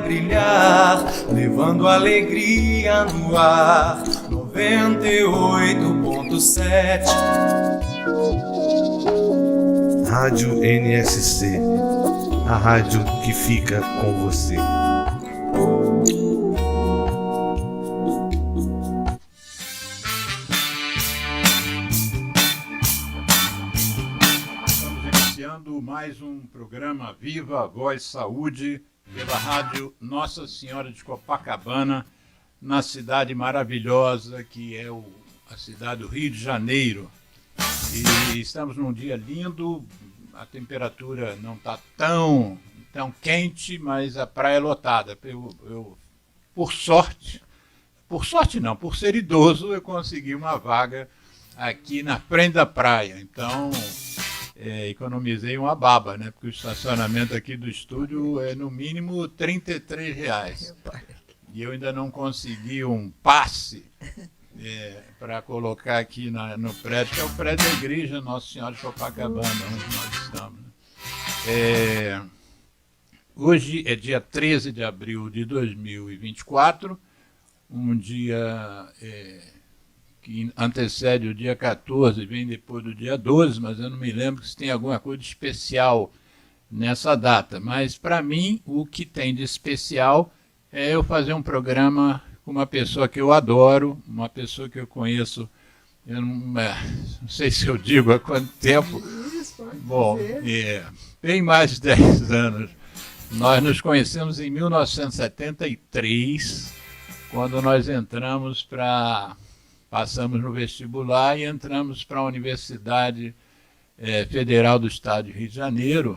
vai brilhar, levando alegria no ar. 98.7 Rádio NSC, a rádio que fica com você. Mais um programa Viva Voz Saúde pela rádio Nossa Senhora de Copacabana, na cidade maravilhosa que é a cidade do Rio de Janeiro. E estamos num dia lindo, a temperatura não está tão quente, mas a praia é lotada. Por sorte não, por ser idoso, eu consegui uma vaga aqui na frente da praia. Então, economizei uma baba, né? Porque o estacionamento aqui do estúdio é no mínimo R$33. E eu ainda não consegui um passe para colocar aqui no prédio, que é o prédio da igreja Nossa Senhora de Copacabana, onde nós estamos. Hoje é dia 13 de abril de 2024, um dia que antecede o dia 14, vem depois do dia 12, mas eu não me lembro se tem alguma coisa de especial nessa data. Mas, para mim, o que tem de especial é eu fazer um programa com uma pessoa que eu adoro, uma pessoa que eu conheço, eu não sei se eu digo há quanto tempo. Bom, bem mais de 10 anos. Nós nos conhecemos em 1973, quando nós passamos no vestibular e entramos para a Universidade Federal do Estado de Rio de Janeiro,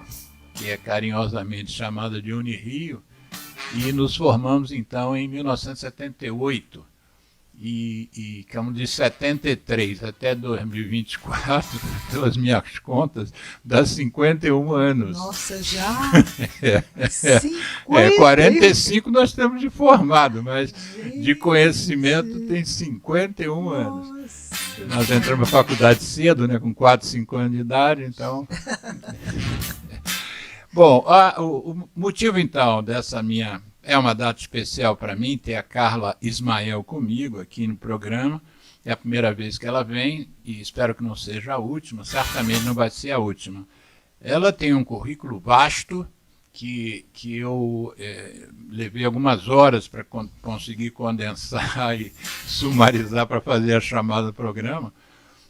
que é carinhosamente chamada de Unirio, e nos formamos então em 1978. E como de 73 até 2024, pelas minhas contas, dá 51 anos. Nossa, já? 45 nós temos de formado, mas de conhecimento tem 51 anos. Nossa. Nós entramos na faculdade cedo, né, com 4, 5 anos de idade, então... Bom, o motivo então dessa minha... É uma data especial para mim, ter a Carla Ismael comigo aqui no programa. É a primeira vez que ela vem e espero que não seja a última, certamente não vai ser a última. Ela tem um currículo vasto que eu levei algumas horas para conseguir condensar e sumarizar para fazer a chamada do programa,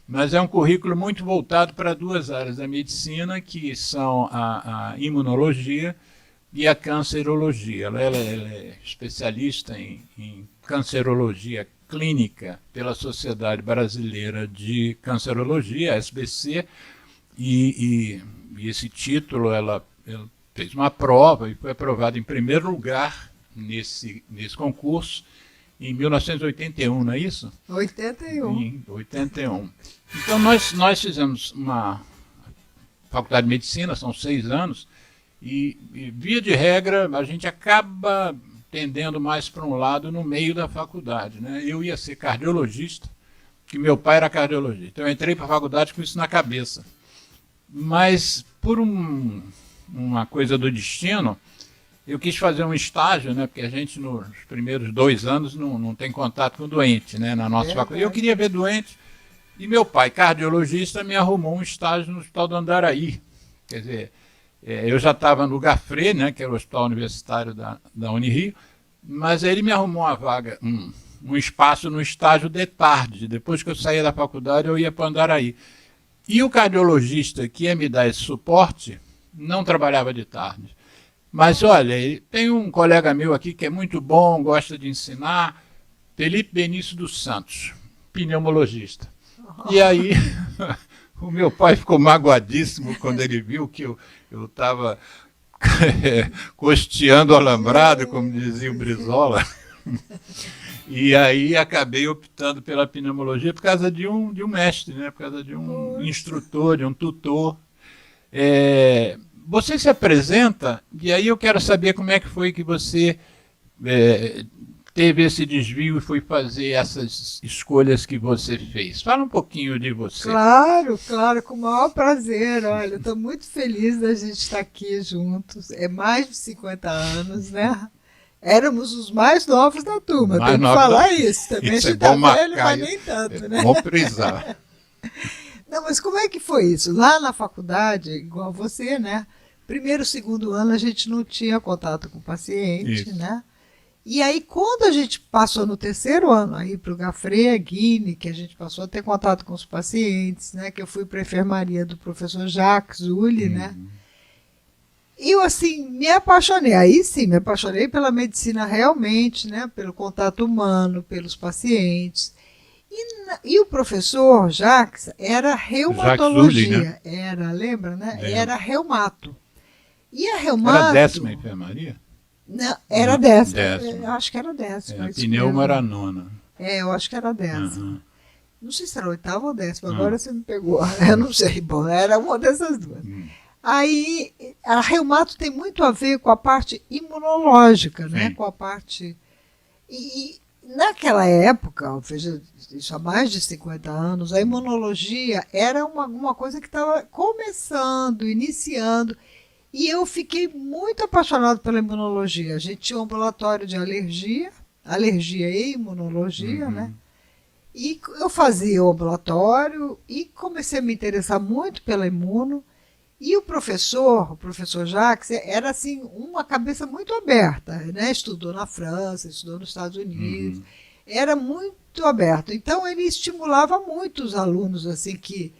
mas é um currículo muito voltado para duas áreas da medicina, que são a imunologia e a cancerologia. Ela é especialista em cancerologia clínica pela Sociedade Brasileira de Cancerologia, SBC, e esse título ela fez uma prova e foi aprovada em primeiro lugar nesse concurso em 1981, não é isso? 81. Em 81. Então nós fizemos uma faculdade de medicina, são 6 anos, e via de regra, a gente acaba tendendo mais para um lado no meio da faculdade, né? Eu ia ser cardiologista, que meu pai era cardiologista. Então eu entrei para a faculdade com isso na cabeça. Mas por uma coisa do destino, eu quis fazer um estágio, né? Porque a gente nos primeiros 2 anos não tem contato com o doente, né? Na nossa faculdade. Eu queria ver doente, e meu pai, cardiologista, me arrumou um estágio no Hospital do Andaraí. Quer dizer... eu já estava no Gafre, né, que era o hospital universitário da Unirio, mas ele me arrumou uma vaga, um espaço no estágio de tarde. Depois que eu saía da faculdade, eu ia para o Andaraí. E o cardiologista que ia me dar esse suporte não trabalhava de tarde. Mas, olha, tem um colega meu aqui que é muito bom, gosta de ensinar, Felipe Benício dos Santos, pneumologista. E aí... O meu pai ficou magoadíssimo quando ele viu que eu estava costeando o alambrado, como dizia o Brizola. E aí acabei optando pela pneumologia por causa de um mestre, né? Por causa de um instrutor, de um tutor. Você se apresenta, e aí eu quero saber como é que foi que você teve esse desvio e foi fazer essas escolhas que você fez. Fala um pouquinho de você. Claro, com o maior prazer. Olha, estou muito feliz da gente estar aqui juntos. É mais de 50 anos, né? Éramos os mais novos da turma, Mais tem que novos falar isso. Também Isso a é gente tá bom velho, marcar mas isso. nem tanto, É né? bom frisar. Não, mas como é que foi isso? Lá na faculdade, igual você, né? Primeiro, segundo ano, a gente não tinha contato com o paciente, Isso. né? E aí, quando a gente passou no terceiro ano, aí para o Gafre Guine, que a gente passou a ter contato com os pacientes, né? Que eu fui para a enfermaria do professor Jacques Zulli, né? E eu, assim, me apaixonei. Aí sim, me apaixonei pela medicina realmente, né? Pelo contato humano, pelos pacientes. E o professor Jacques era reumatologia. Zulli, né? Era, lembra, né? Lembro. Era reumato. E a Era reumato... a 10ª enfermaria? Não, era Não, 10ª. décima. Eu acho que era 10ª. É, a isso pneuma mesmo. era a 9ª. É, eu acho que era 10ª. Aham. Não sei se era 8ª ou 10ª, agora você me pegou. Eu não sei, bom, era uma dessas duas. Aí, a reumato tem muito a ver com a parte imunológica, né? Sim. Com a parte... E naquela época, veja, isso há mais de 50 anos, a imunologia era uma coisa que estava começando, iniciando, e eu fiquei muito apaixonado pela imunologia. A gente tinha um ambulatório de alergia e imunologia, né? E eu fazia o ambulatório e comecei a me interessar muito pela imuno. E o professor Jacques, era assim uma cabeça muito aberta, né? Estudou na França, estudou nos Estados Unidos, era muito aberto. Então ele estimulava muito os alunos assim que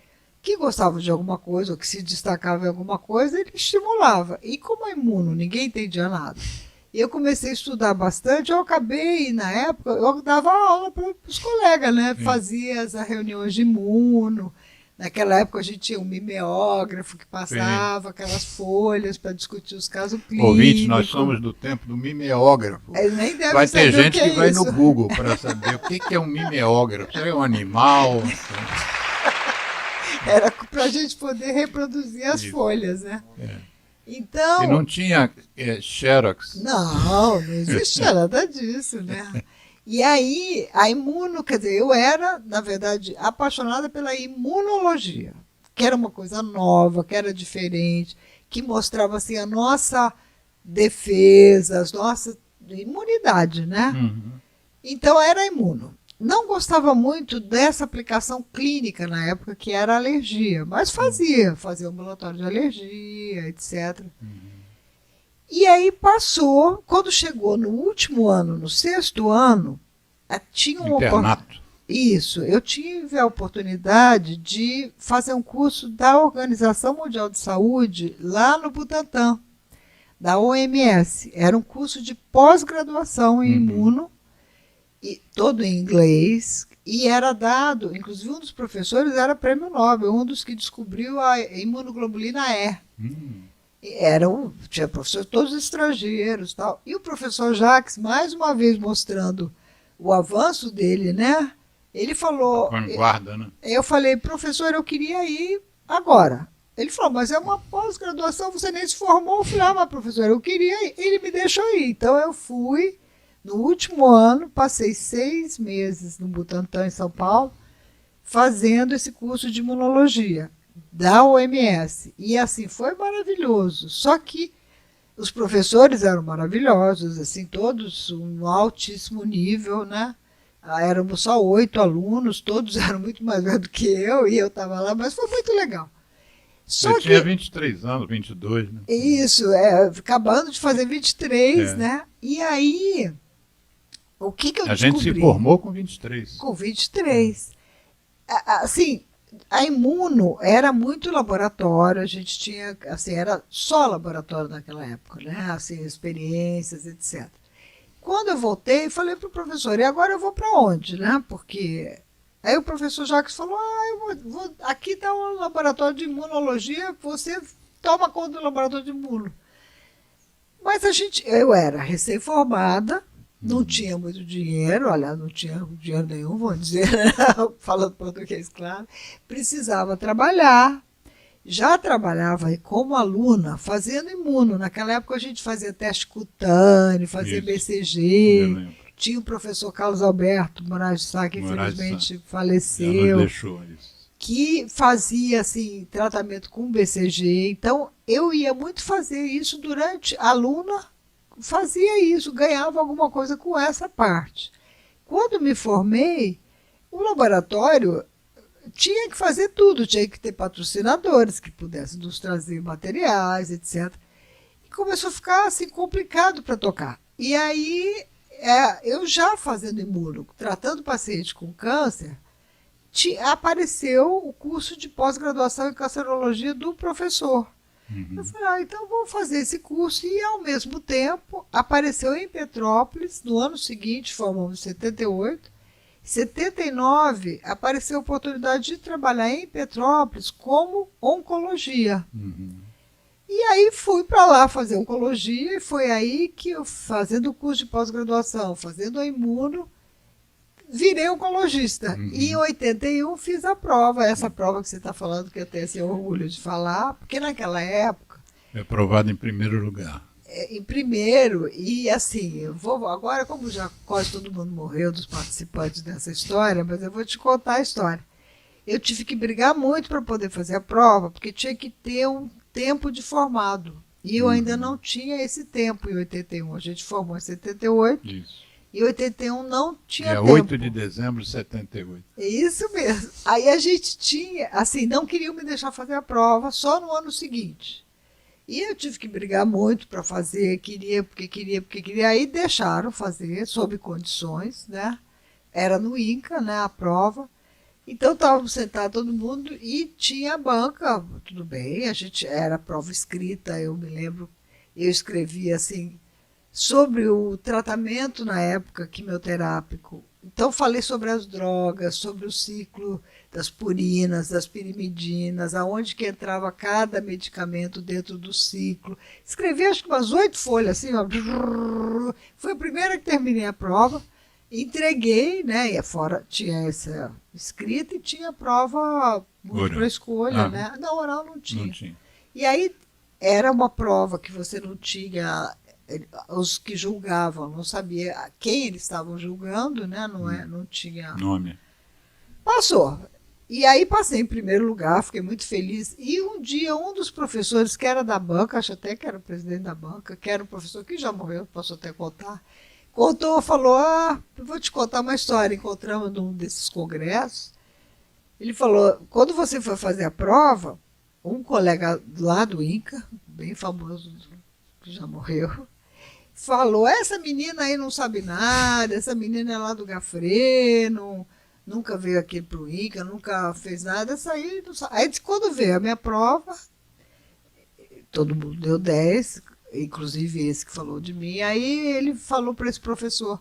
gostavam de alguma coisa ou que se destacavam em alguma coisa, ele estimulava. E como é imuno, ninguém entendia nada. E eu comecei a estudar bastante, eu acabei, na época, eu dava aula para os colegas, né? Fazia as reuniões de imuno. Naquela época a gente tinha um mimeógrafo que passava aquelas folhas para discutir os casos clínicos. Ouvinte, nós somos do tempo do mimeógrafo. Nem deve Vai ter saber gente o que que é vai isso. no Google para saber o que é um mimeógrafo. Isso é um animal? Era para a gente poder reproduzir as Isso. folhas, né? É. Então... E não tinha Xerox. Não existia nada disso, né? E aí, a imuno, quer dizer, eu era, na verdade, apaixonada pela imunologia, que era uma coisa nova, que era diferente, que mostrava assim, a nossa defesa, a nossa imunidade, né? Então, era imuno. Não gostava muito dessa aplicação clínica na época, que era alergia, mas fazia ambulatório de alergia, etc. E aí passou, quando chegou no último ano, no 6º ano, tinha Internato. Isso, eu tive a oportunidade de fazer um curso da Organização Mundial de Saúde lá no Butantan, da OMS. Era um curso de pós-graduação em imuno, e todo em inglês, e era dado, inclusive um dos professores era prêmio Nobel, um dos que descobriu a imunoglobulina E. Tinha professores todos estrangeiros, tal. E o professor Jacques, mais uma vez mostrando o avanço dele, né? Ele falou... Vanguarda, né? Eu falei, professor, eu queria ir agora. Ele falou, mas é uma pós-graduação, você nem se formou. Eu falei, mas professor, eu queria ir. Ele me deixou ir. Então eu fui, no último ano, passei 6 meses no Butantan, em São Paulo, fazendo esse curso de imunologia da OMS. E assim, foi maravilhoso. Só que os professores eram maravilhosos, assim, todos um altíssimo nível, né? Éramos só 8 alunos, todos eram muito mais velhos do que eu, e eu estava lá, mas foi muito legal. Você tinha 23 anos, 22, né? Isso, acabando de fazer 23, né? E aí, o que eu descobri? A gente se formou com 23. Com 23. Assim, a imuno era muito laboratório, a gente tinha, assim, era só laboratório naquela época, né? Assim, experiências, etc. Quando eu voltei, falei para o professor, e agora eu vou para onde, né? Porque aí o professor Jacques falou, aqui está um laboratório de imunologia, você toma conta do laboratório de imuno. Mas eu era recém-formada, não tinha muito dinheiro, aliás, não tinha dinheiro nenhum, vamos dizer, né? Falando português, claro. Precisava trabalhar. Já trabalhava como aluna fazendo imuno. Naquela época a gente fazia teste cutâneo, fazia BCG. Tinha o professor Carlos Alberto Moraes de Sá, que infelizmente faleceu. Deixou isso. Que fazia assim, tratamento com BCG. Então, eu ia muito fazer isso durante aluna, fazia isso, ganhava alguma coisa com essa parte. Quando me formei, o laboratório tinha que fazer tudo, tinha que ter patrocinadores que pudessem nos trazer materiais, etc. E começou a ficar assim complicado para tocar. E aí, eu já fazendo imuno, tratando paciente com câncer, apareceu o curso de pós-graduação em cancerologia do professor. Eu falei, então vou fazer esse curso. E, ao mesmo tempo, apareceu em Petrópolis, no ano seguinte, formamos em 78. Em 79, apareceu a oportunidade de trabalhar em Petrópolis como oncologia. E aí fui para lá fazer oncologia, e foi aí que eu, fazendo o curso de pós-graduação, fazendo a imuno, virei oncologista. E em 81 fiz a prova, essa prova que você está falando, que eu tenho esse orgulho de falar, porque naquela época... É aprovado em primeiro lugar. Em primeiro, e assim, eu vou agora, como já quase todo mundo morreu dos participantes dessa história, mas eu vou te contar a história. Eu tive que brigar muito para poder fazer a prova, porque tinha que ter um tempo de formado. E eu ainda não tinha esse tempo em 81. A gente formou em 78. Isso. Em 81 não tinha É tempo. 8 de dezembro de 78. É isso mesmo. Aí a gente tinha, assim, não queriam me deixar fazer a prova só no ano seguinte. E eu tive que brigar muito para fazer, porque queria. Aí deixaram fazer, sob condições, né? Era no INCA, né, a prova. Então estávamos sentados todo mundo e tinha a banca, tudo bem, a gente era prova escrita, eu me lembro, eu escrevia assim, sobre o tratamento na época quimioterápico. Então falei sobre as drogas, sobre o ciclo das purinas, das pirimidinas, aonde que entrava cada medicamento dentro do ciclo. Escrevi acho que umas 8 folhas, assim, ó. Foi a primeira que terminei a prova, entreguei, né? E fora tinha essa escrita e tinha a prova múltipla escolha, né? Não, oral não tinha. E aí era uma prova que você não tinha, os que julgavam não sabia quem eles estavam julgando, né? Não tinha nome. Passou. E aí passei em primeiro lugar, fiquei muito feliz. E um dia, um dos professores que era da banca, acho até que era o presidente da banca, que era um professor que já morreu, posso até contar, falou, eu vou te contar uma história. Encontramos num desses congressos. Ele falou, quando você for fazer a prova, um colega lá do INCA, bem famoso, que já morreu, falou, essa menina aí não sabe nada, essa menina é lá do Gafre, nunca veio aqui para o INCA, nunca fez nada, essa aí não sabe. Aí quando veio a minha prova, todo mundo deu 10, inclusive esse que falou de mim, aí ele falou para esse professor,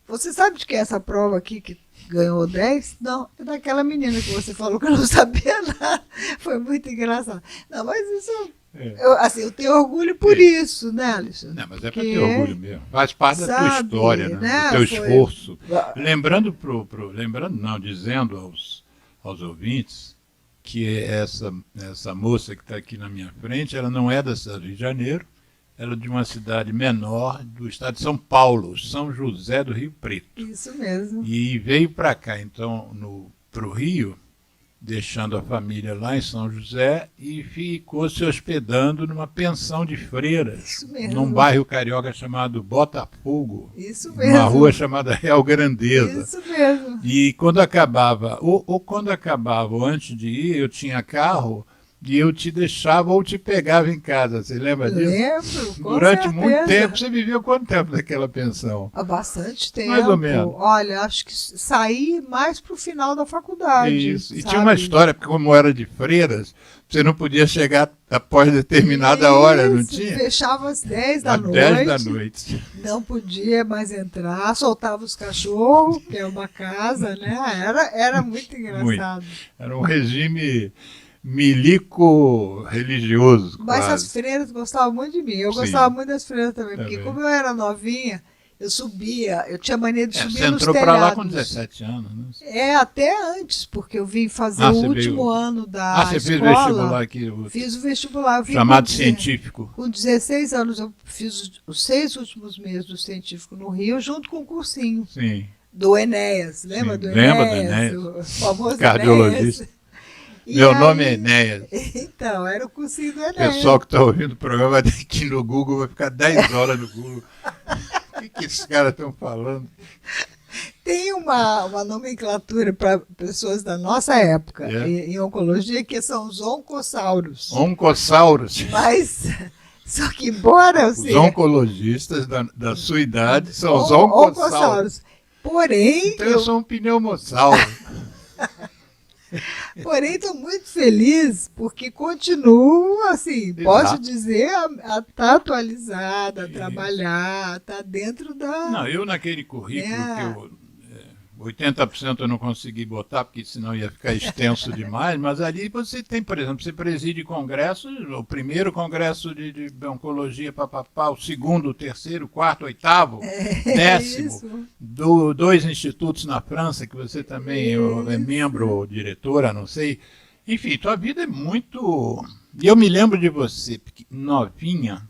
você sabe de que é essa prova aqui que ganhou 10? Não, é daquela menina que você falou que eu não sabia nada. Foi muito engraçado. Não, mas isso... eu tenho orgulho por isso, né, Alexandre? Não, mas é para ter orgulho mesmo. Faz parte da tua história, né? Do teu esforço. Dizendo aos ouvintes que essa moça que está aqui na minha frente, ela não é da cidade do Rio de Janeiro, ela é de uma cidade menor do estado de São Paulo, São José do Rio Preto. Isso mesmo. E veio para cá, então, para o Rio, deixando a família lá em São José, e ficou se hospedando numa pensão de freiras, num bairro carioca chamado Botafogo, isso mesmo, numa rua chamada Real Grandeza. Isso mesmo. E quando acabava, ou quando acabava, ou antes de ir, eu tinha carro, e eu te deixava ou te pegava em casa. Você lembra disso? Lembro, com Durante certeza. muito tempo. Você viveu quanto tempo naquela pensão? Há bastante tempo. Mais ou menos. Olha, acho que saí mais para o final da faculdade. Isso. E tinha uma história, porque como era de freiras, você não podia chegar após determinada hora, não tinha? Fechava às 10 da noite. 10 da noite. Não podia mais entrar, soltava os cachorros, que é uma casa, né? Era muito engraçado. Muito. Era um regime milico-religioso. Mas quase. as freiras gostavam muito de mim. Eu Sim. gostava muito das freiras também, porque como eu era novinha, eu subia, eu tinha mania de subir nos telhados. Você entrou para lá com 17 anos, né? Até antes, porque eu vim fazer o último ano da escola. Você fez vestibular aqui? Fiz o vestibular. Chamado científico. Com 16 anos, eu fiz os 6 últimos meses do científico no Rio, junto com o cursinho. Sim. Do Enéas. Lembra do Enéas? Lembra do Enéas? O famoso cardiologista. Enéas. Meu nome é Enéas. Então, era o cursinho do O Enéas. pessoal que está ouvindo o programa vai ter que ir no Google, vai ficar 10 horas no Google. O que esses caras estão falando? Tem uma nomenclatura para pessoas da nossa época, É. em oncologia, que são os oncossauros. Oncossauros. Mas, só que embora Os oncologistas da sua idade são os oncossauros. Porém, Então eu sou um pneumossauro. porém, estou muito feliz porque continuo, assim, Exato. posso dizer, a tá atualizada, a trabalhar, tá dentro da... Não, eu naquele currículo É. que eu 80% eu não consegui botar, porque senão ia ficar extenso demais, mas ali você tem, por exemplo, você preside congressos, o primeiro congresso de oncologia, papapá, o segundo, o terceiro, o quarto, o oitavo, décimo, Isso. dois institutos na França, que você também é membro ou diretora, não sei. Enfim, tua vida é muito... E eu me lembro de você, novinha,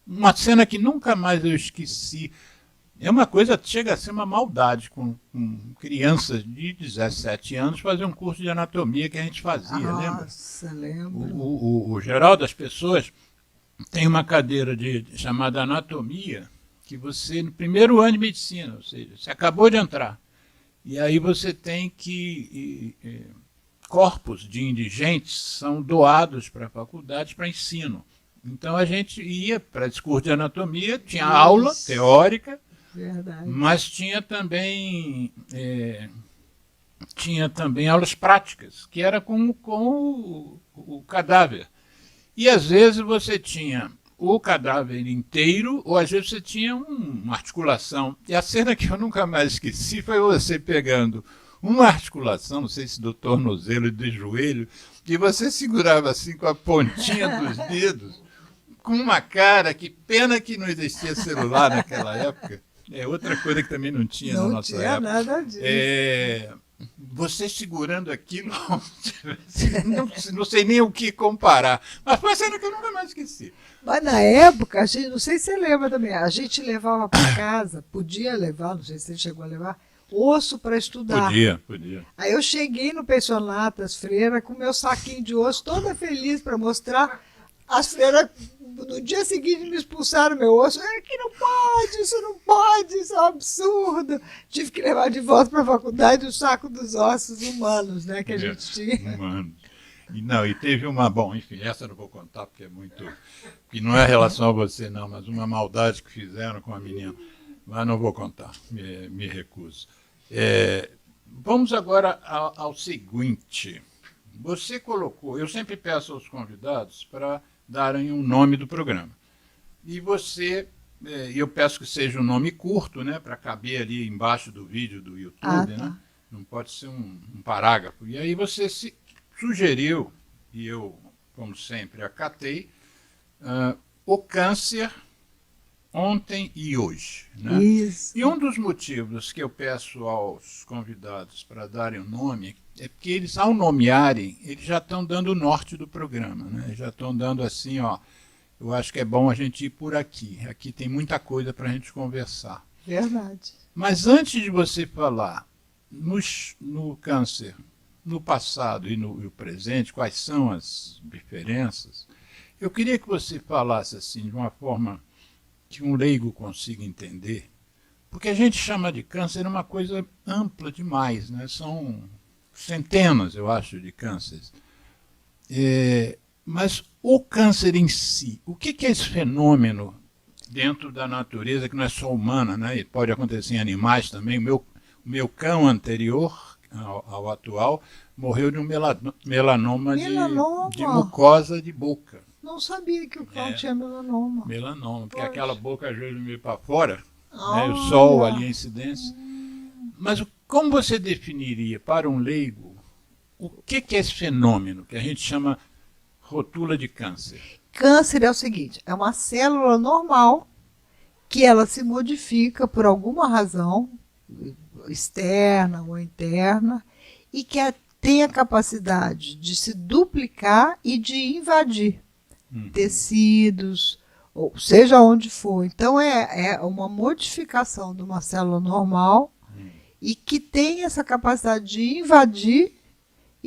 uma cena que nunca mais eu esqueci. É uma coisa, chega a ser uma maldade com crianças de 17 anos fazer um curso de anatomia que a gente fazia, lembra? Nossa, lembro. O geral das pessoas tem uma cadeira chamada anatomia, que você, no primeiro ano de medicina, ou seja, você acabou de entrar, e aí você tem que... corpos de indigentes são doados para a faculdade para ensino. Então a gente ia para esse curso de anatomia, tinha aula teórica, Verdade. mas tinha também aulas práticas, que era com o cadáver. E às vezes você tinha o cadáver inteiro, ou às vezes você tinha uma articulação. E a cena que eu nunca mais esqueci foi você pegando uma articulação, não sei se do tornozelo e do joelho, que você segurava assim com a pontinha dos dedos, com uma cara, que pena que não existia celular naquela época. É outra coisa que também não tinha na nossa época. Não tinha nada disso. Você segurando aquilo, não sei nem o que comparar. Mas foi uma cena que eu nunca mais esqueci. Mas na época, a gente, não sei se você lembra também, a gente levava para casa, podia levar, não sei se você chegou a levar, osso para estudar. Podia. Aí eu cheguei no pensionato das freiras com meu saquinho de osso, toda feliz para mostrar. As freiras, no dia seguinte, me expulsaram meu osso. Que não pode, isso é um absurdo. Tive que levar de volta para a faculdade o saco dos ossos humanos, né, que a gente tinha. Humanos. E teve uma... Bom, enfim, essa eu não vou contar, porque é muito... Que não é relação a você, não, mas uma maldade que fizeram com a menina. Mas não vou contar, me recuso. Vamos agora ao seguinte. Você colocou... Eu sempre peço aos convidados para darem um nome do programa. E você... eu peço que seja um nome curto, né, para caber ali embaixo do vídeo do YouTube, tá. né? Não pode ser um parágrafo. E aí você se sugeriu, e eu, como sempre, acatei, o câncer ontem e hoje. Né? Isso. E um dos motivos que eu peço aos convidados para darem o nome é porque eles, ao nomearem, eles já estão dando o norte do programa. Né? Já estão dando assim, ó, eu acho que é bom a gente ir por aqui. Aqui tem muita coisa para a gente conversar. Verdade. Mas antes de você falar no câncer, no passado e no presente, quais são as diferenças, eu queria que você falasse assim, de uma forma que um leigo consiga entender, porque a gente chama de câncer uma coisa ampla demais, né? São centenas, eu acho, de cânceres. Mas o câncer em si, o que é esse fenômeno dentro da natureza que não é só humana, né? E pode acontecer em animais também. O meu cão anterior ao atual morreu de um melanoma. De mucosa de boca. Não sabia que o cão tinha melanoma. Melanoma, porque aquela boca às vezes meio para fora, né? O sol ali, a incidência. Mas como você definiria para um leigo o que é esse fenômeno que a gente chama rotula de câncer? Câncer é o seguinte, é uma célula normal que ela se modifica por alguma razão, externa ou interna, e que tem a capacidade de se duplicar e de invadir tecidos, ou seja onde for. Então é uma modificação de uma célula normal e que tem essa capacidade de invadir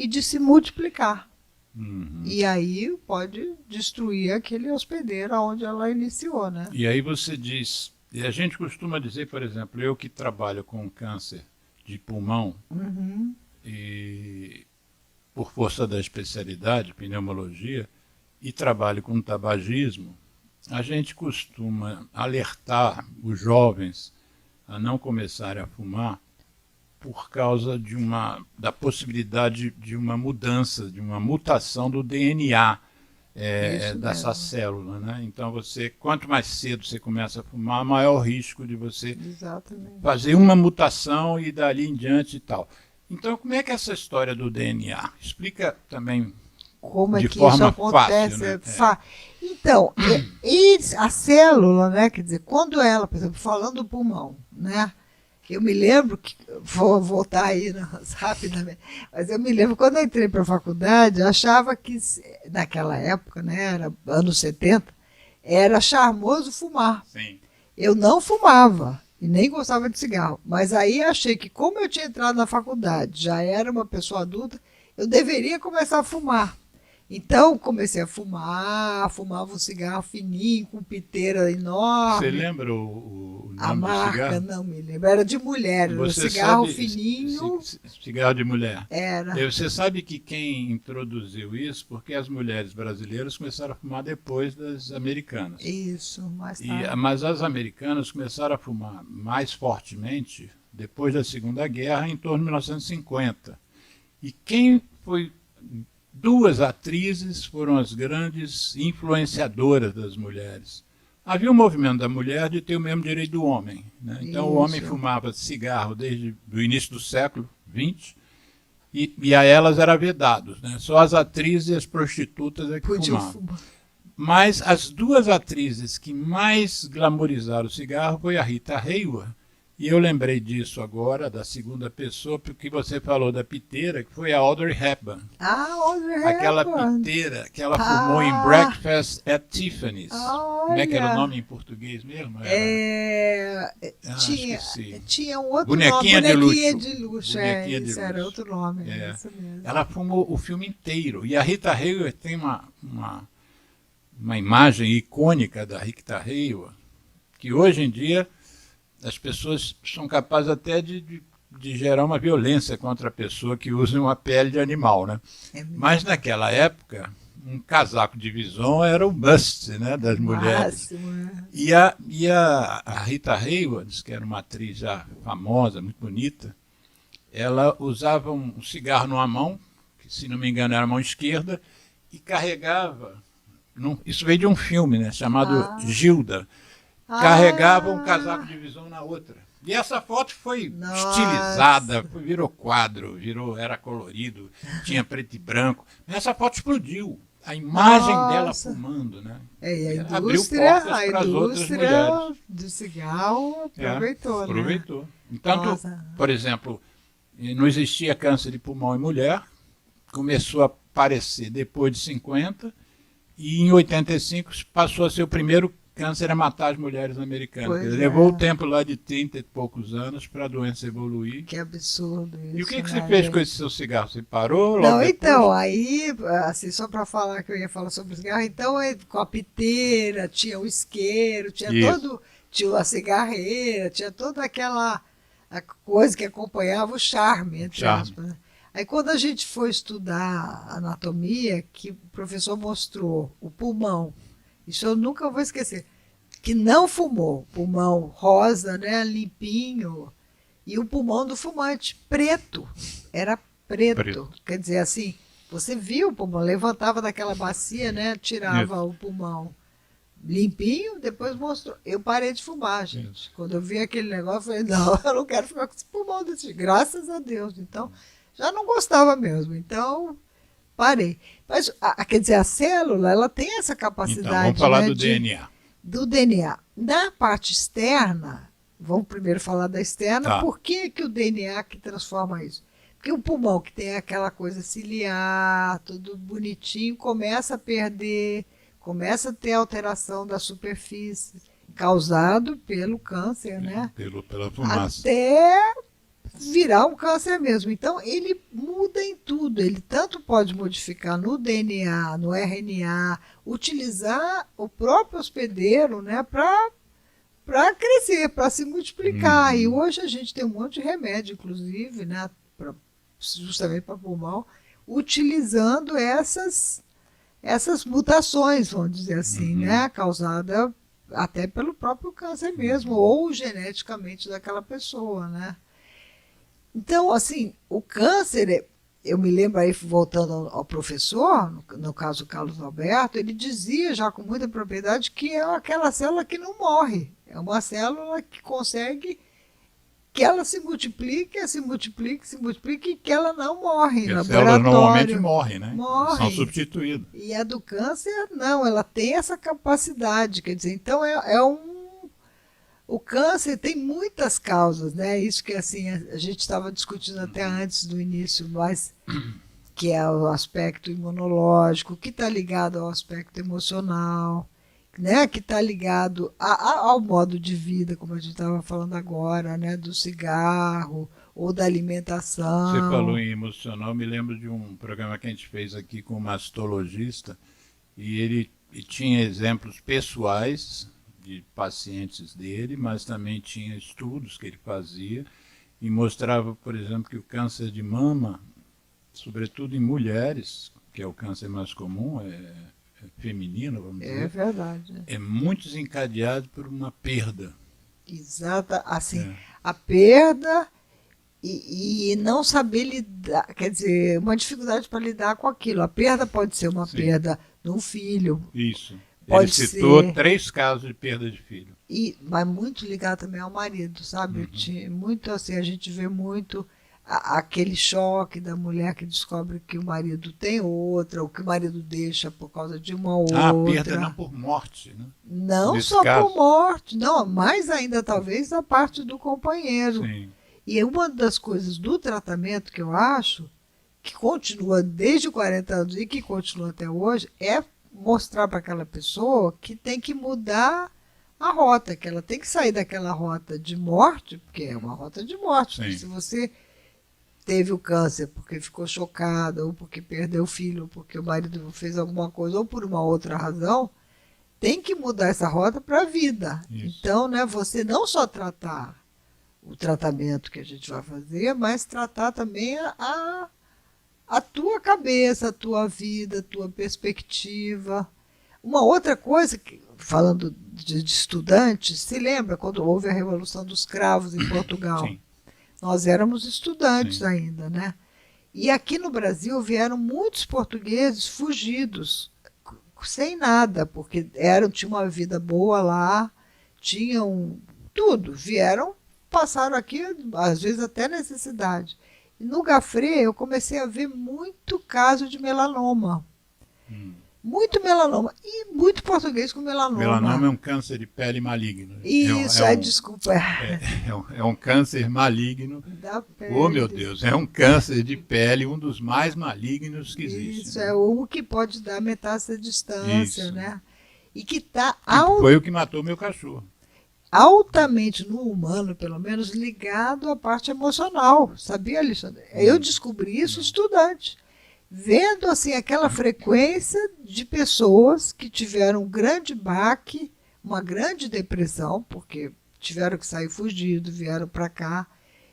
e de se multiplicar. Uhum. E aí pode destruir aquele hospedeiro onde ela iniciou, né? E aí você diz, e a gente costuma dizer, por exemplo, eu que trabalho com câncer de pulmão, Uhum. e por força da especialidade, pneumologia, e trabalho com tabagismo, a gente costuma alertar os jovens a não começarem a fumar por causa da possibilidade de uma mudança, de uma mutação do DNA Isso dessa mesmo. célula, né? Então quanto mais cedo você começa a fumar, maior o risco de você Exatamente. fazer uma mutação e dali em diante e tal. Então, como é que é essa história do DNA? Explica também Como é de que isso forma acontece? fácil, né? Então, a célula, né, quer dizer, quando ela, por exemplo, falando do pulmão, né, eu me lembro que, vou voltar aí rapidamente, mas eu me lembro quando eu entrei para a faculdade, eu achava que, naquela época, né, era anos 70, era charmoso fumar. Sim. Eu não fumava e nem gostava de cigarro, mas aí achei que, como eu tinha entrado na faculdade, já era uma pessoa adulta, eu deveria começar a fumar. Então, comecei a fumar, fumava um cigarro fininho, com piteira enorme. Você lembra o A nome do marca, cigarro? não me lembro, era de mulher, era um Você cigarro sabe, fininho. cigarro de mulher. Era. Você sabe que quem introduziu isso, porque as mulheres brasileiras começaram a fumar depois das americanas. Isso, mais tarde. Mas as americanas começaram a fumar mais fortemente depois da Segunda Guerra, em torno de 1950. E quem foi... Duas atrizes foram as grandes influenciadoras das mulheres. Havia um movimento da mulher de ter o mesmo direito do homem, né? Então o homem fumava cigarro desde o início do século XX e a elas era vedado, né? Só as atrizes e as prostitutas é que fumavam. Fumar. Mas as duas atrizes que mais glamorizaram o cigarro foi a Rita Hayworth. E eu lembrei disso agora, da segunda pessoa, porque você falou da piteira, que foi a Audrey Hepburn. Audrey Aquela Hepburn. piteira que ela fumou em Breakfast at Tiffany's. Como é que era o nome em português mesmo? Tinha um outro Bonequinha nome, de de luxo. Bonequinha de Isso era luxo. outro nome. É. Isso mesmo. Ela fumou o filme inteiro. E a Rita Hayworth tem uma imagem icônica da Rita Hayworth, que hoje em dia as pessoas são capazes até de gerar uma violência contra a pessoa que usa uma pele de animal, né? Mas naquela época, um casaco de vison era o must, né, das mulheres. E a Rita Hayworth, que era uma atriz já famosa, muito bonita, ela usava um cigarro numa mão, que se não me engano era a mão esquerda, e carregava, isso veio de um filme, né, chamado Gilda, carregava um casaco de visão na outra. E essa foto foi estilizada, virou quadro, era colorido, tinha preto e branco. Mas essa foto explodiu. A imagem dela fumando, né? Abriu portas para as outras mulheres. Do cigarro aproveitou, né? Aproveitou. Então, por exemplo, não existia câncer de pulmão em mulher, começou a aparecer depois de 50, e em 85 passou a ser o primeiro câncer a matar as mulheres americanas. Levou o tempo lá de 30 e poucos anos para a doença evoluir. Que absurdo isso. E o que você fez com esse seu cigarro? Você parou logo Não, depois? então, aí, assim, só para falar que eu ia falar sobre o cigarro, então, com a piteira, tinha o isqueiro, tinha a cigarreira, tinha toda aquela coisa que acompanhava o charme, entre aspas, né? Aí quando a gente foi estudar anatomia, que o professor mostrou o pulmão, isso eu nunca vou esquecer, que não fumou, pulmão rosa, né, limpinho, e o pulmão do fumante, preto, era preto. Quer dizer, assim, você viu o pulmão, levantava daquela bacia, né, tirava o pulmão limpinho, depois mostrou. Eu parei de fumar, gente. Quando eu vi aquele negócio, eu falei, não, eu não quero ficar com esse pulmão desse, graças a Deus. Então, já não gostava mesmo, então parei. Mas, quer dizer, a célula, ela tem essa capacidade. Então, vamos falar do DNA. Do DNA. Na parte externa, vamos primeiro falar da externa, por que o DNA que transforma isso? Porque o pulmão, que tem aquela coisa ciliar, tudo bonitinho, começa a perder, começa a ter alteração da superfície, causado pelo câncer, né? Pela fumaça. Até virar um câncer mesmo. Então, ele muda em tudo. Ele tanto pode modificar no DNA, no RNA, utilizar o próprio hospedeiro, né, para crescer, para se multiplicar. E hoje a gente tem um monte de remédio, inclusive, né, justamente para pulmão, utilizando essas mutações, vamos dizer assim, né, causada até pelo próprio câncer mesmo, ou geneticamente daquela pessoa, né. Então, assim, o câncer, eu me lembro aí, voltando ao professor, no caso Carlos Alberto, ele dizia já com muita propriedade que é aquela célula que não morre, é uma célula que consegue que ela se multiplique e que ela não morre. Porque as células normalmente morrem, né? Morre. São substituídas. E a do câncer, não, ela tem essa capacidade, quer dizer, então o câncer tem muitas causas, né? Isso que assim a gente estava discutindo até antes do início, mas que é o aspecto imunológico, que está ligado ao aspecto emocional, né? Que está ligado ao modo de vida, como a gente estava falando agora, né? Do cigarro ou da alimentação. Você falou em emocional, me lembro de um programa que a gente fez aqui com um mastologista e ele tinha exemplos pessoais de pacientes dele, mas também tinha estudos que ele fazia e mostrava, por exemplo, que o câncer de mama, sobretudo em mulheres, que é o câncer mais comum, é feminino, vamos dizer. É verdade. É muito desencadeado por uma perda. Exata, assim, a perda e não saber lidar, quer dizer, uma dificuldade para lidar com aquilo. A perda pode ser uma perda de um filho. Isso. Pode Ele citou ser 3 casos de perda de filho. Mas muito ligado também ao marido, sabe? Muito assim, a gente vê muito aquele choque da mulher que descobre que o marido tem outra, ou que o marido deixa por causa de uma outra. A perda não por morte, né? Não Nesse só caso. por morte, não, mais ainda talvez da parte do companheiro. Sim. E uma das coisas do tratamento que eu acho, que continua desde 40 anos e que continua até hoje, é mostrar para aquela pessoa que tem que mudar a rota, que ela tem que sair daquela rota de morte, porque é uma rota de morte. Se você teve o câncer porque ficou chocada, ou porque perdeu o filho, ou porque o marido fez alguma coisa, ou por uma outra razão, tem que mudar essa rota para a vida. Isso. Então, né, você não só tratar o tratamento que a gente vai fazer, mas tratar também a tua cabeça, a tua vida, a tua perspectiva. Uma outra coisa, falando de estudantes, se lembra quando houve a Revolução dos Cravos em Portugal? Sim. Nós éramos estudantes Sim. ainda, né? E aqui no Brasil vieram muitos portugueses fugidos, sem nada, porque tinham uma vida boa lá, tinham tudo, passaram aqui, às vezes até necessidade. E no Gafré eu comecei a ver muito caso de melanoma. Muito melanoma. E muito português com melanoma. Melanoma é um câncer de pele maligno. Isso, desculpa. É um câncer maligno. Da pele. Oh, meu Deus, é um câncer de pele, um dos mais malignos que existe. Isso, né? é o que pode dar metástase à distância, Isso. né? E que está Foi o que matou meu cachorro. altamente, no humano, pelo menos, ligado à parte emocional. Sabia, Alexandre? Eu descobri isso estudante. Vendo assim aquela frequência de pessoas que tiveram um grande baque, uma grande depressão, porque tiveram que sair fugido, vieram para cá,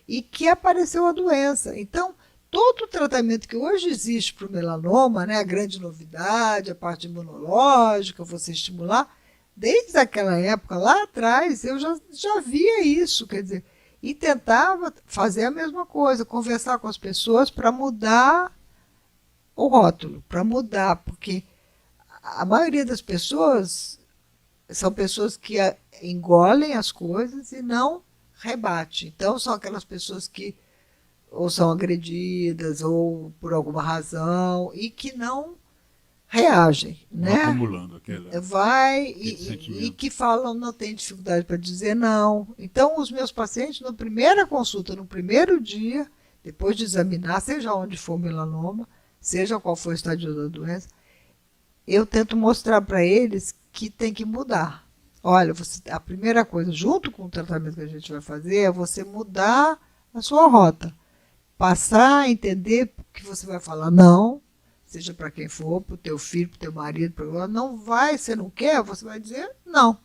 e que apareceu a doença. Então, todo o tratamento que hoje existe para o melanoma, né, a grande novidade, a parte imunológica, você estimular, desde aquela época, lá atrás, eu já via isso, quer dizer, e tentava fazer a mesma coisa, conversar com as pessoas para mudar o rótulo, para mudar, porque a maioria das pessoas são pessoas que engolem as coisas e não rebatem. Então, são aquelas pessoas que ou são agredidas, ou por alguma razão, e que não reagem, né? Acumulando aquela. E que falam, não tem dificuldade para dizer não. Então, os meus pacientes, na primeira consulta, no primeiro dia, depois de examinar, seja onde for o melanoma, seja qual for o estádio da doença, eu tento mostrar para eles que tem que mudar. Olha, a primeira coisa, junto com o tratamento que a gente vai fazer, é você mudar a sua rota. Passar a entender que você vai falar não, seja para quem for, para o teu filho, para o teu marido, não vai, você não quer, você vai dizer não.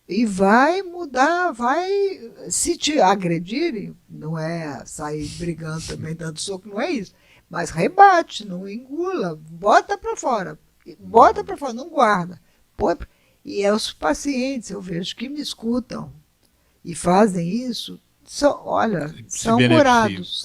E vai mudar, vai, se te agredirem, não é sair brigando também, dando soco, não é isso. Mas rebate, não engula, bota para fora, não guarda. E os pacientes, eu vejo, que me escutam e fazem isso, são curados.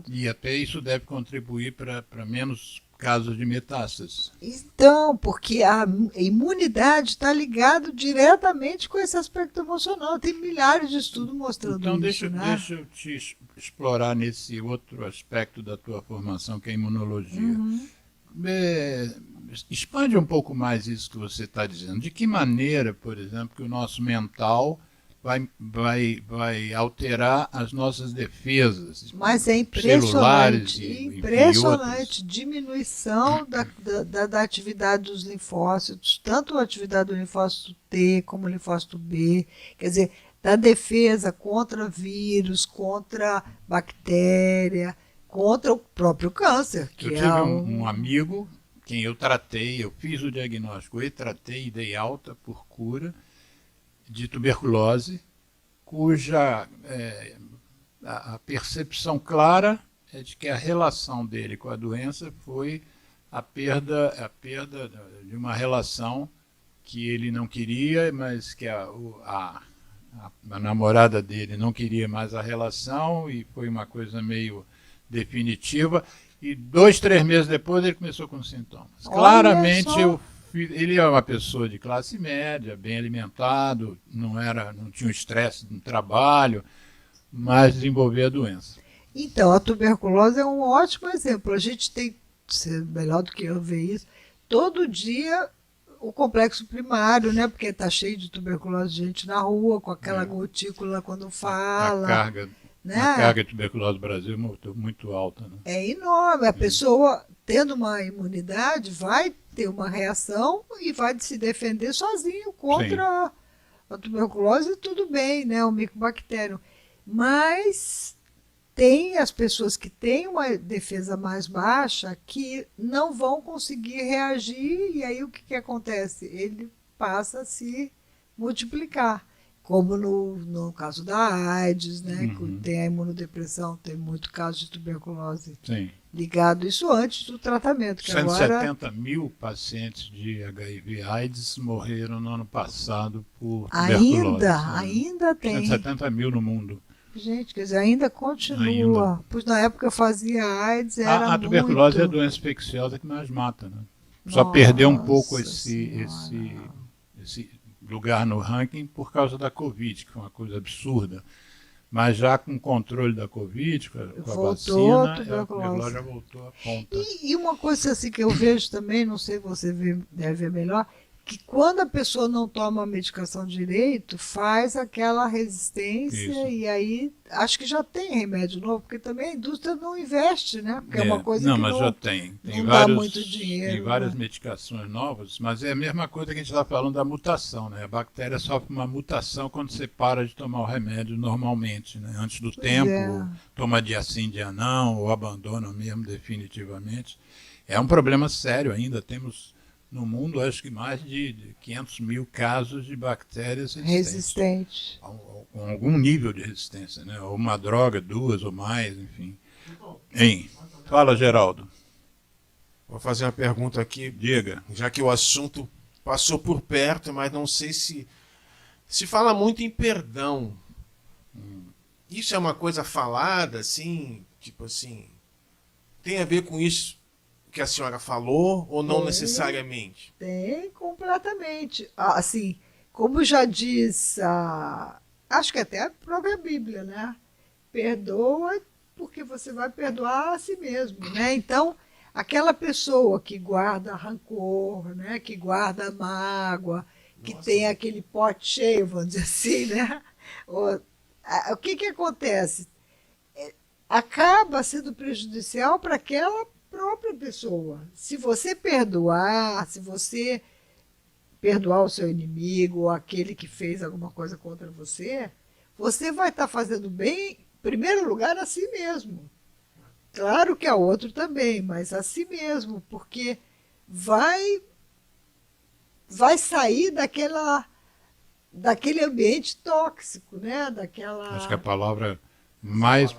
E até isso deve contribuir para menos casos de metástases. Então, porque a imunidade está ligada diretamente com esse aspecto emocional. Tem milhares de estudos mostrando então, isso. Então, deixa eu te explorar nesse outro aspecto da tua formação, que é a imunologia. Uhum. Expande um pouco mais isso que você está dizendo. De que maneira, por exemplo, que o nosso mental vai alterar as nossas defesas. Mas é impressionante, diminuição da atividade dos linfócitos, tanto a atividade do linfócito T como o linfócito B, quer dizer, da defesa contra vírus, contra bactéria, contra o próprio câncer. Eu tive um amigo, quem eu tratei, eu fiz o diagnóstico e tratei e dei alta por cura de tuberculose, cuja a percepção clara é de que a relação dele com a doença foi a perda de uma relação que ele não queria, mas que a namorada dele não queria mais a relação e foi uma coisa meio definitiva. E 2, 3 meses depois ele começou com sintomas. Claramente ele é uma pessoa de classe média, bem alimentado, não tinha um estresse no trabalho, mas desenvolveu a doença. Então, a tuberculose é um ótimo exemplo. A gente tem, ser melhor do que eu ver isso, todo dia o complexo primário, né? Porque está cheio de tuberculose de gente na rua, com aquela gotícula quando fala. A carga de tuberculose no Brasil é muito alta. Né? É enorme. A pessoa, tendo uma imunidade, vai ter uma reação e vai se defender sozinho contra a tuberculose, tudo bem, né? O micobactério. Mas tem as pessoas que têm uma defesa mais baixa que não vão conseguir reagir, e aí o que acontece? Ele passa a se multiplicar. Como no caso da AIDS, né? Que tem a imunodepressão, tem muito caso de tuberculose ligado, isso antes do tratamento. 170 mil pacientes de HIV/AIDS morreram no ano passado por tuberculose. Ainda tem. 170 mil no mundo. Gente, quer dizer, ainda continua. Pois na época eu fazia AIDS, era a tuberculose é a doença infecciosa que mais mata, né? Só perdeu um pouco esse lugar no ranking por causa da Covid, que foi uma coisa absurda. Mas já com o controle da Covid, com a vacina, a tuberculose já voltou à ponta. E uma coisa assim que eu vejo também, não sei, você deve ver melhor, que quando a pessoa não toma a medicação direito, faz aquela resistência e aí acho que já tem remédio novo, porque também a indústria não investe, né? Porque é uma coisa que mas já tem. Não dá muito dinheiro. Tem várias medicações novas, mas é a mesma coisa que a gente está falando da mutação, né? A bactéria sofre uma mutação quando você para de tomar o remédio normalmente, né? Antes do tempo, toma dia sim, dia não, ou abandona mesmo definitivamente. É um problema sério ainda, temos no mundo, acho que mais de 500 mil casos de bactérias resistentes. Com algum nível de resistência, né? Ou uma droga, 2 ou mais, enfim. Fala, Geraldo. Vou fazer uma pergunta aqui. Diga. Já que o assunto passou por perto, mas não sei se fala muito em perdão. Isso é uma coisa falada, assim, tipo assim, tem a ver com isso que a senhora falou ou não necessariamente? Tem, completamente. Assim, como já diz, acho que até a própria Bíblia, né? Perdoa porque você vai perdoar a si mesmo, né? Então, aquela pessoa que guarda rancor, né? Que guarda mágoa, que tem aquele pote cheio, vamos dizer assim, né? O que acontece? Acaba sendo prejudicial para aquela própria pessoa. Se você perdoar o seu inimigo ou aquele que fez alguma coisa contra você, você vai estar fazendo bem primeiro lugar, a si mesmo. Claro que a outro também, mas a si mesmo, porque vai sair daquele ambiente tóxico, né? Acho que a palavra mais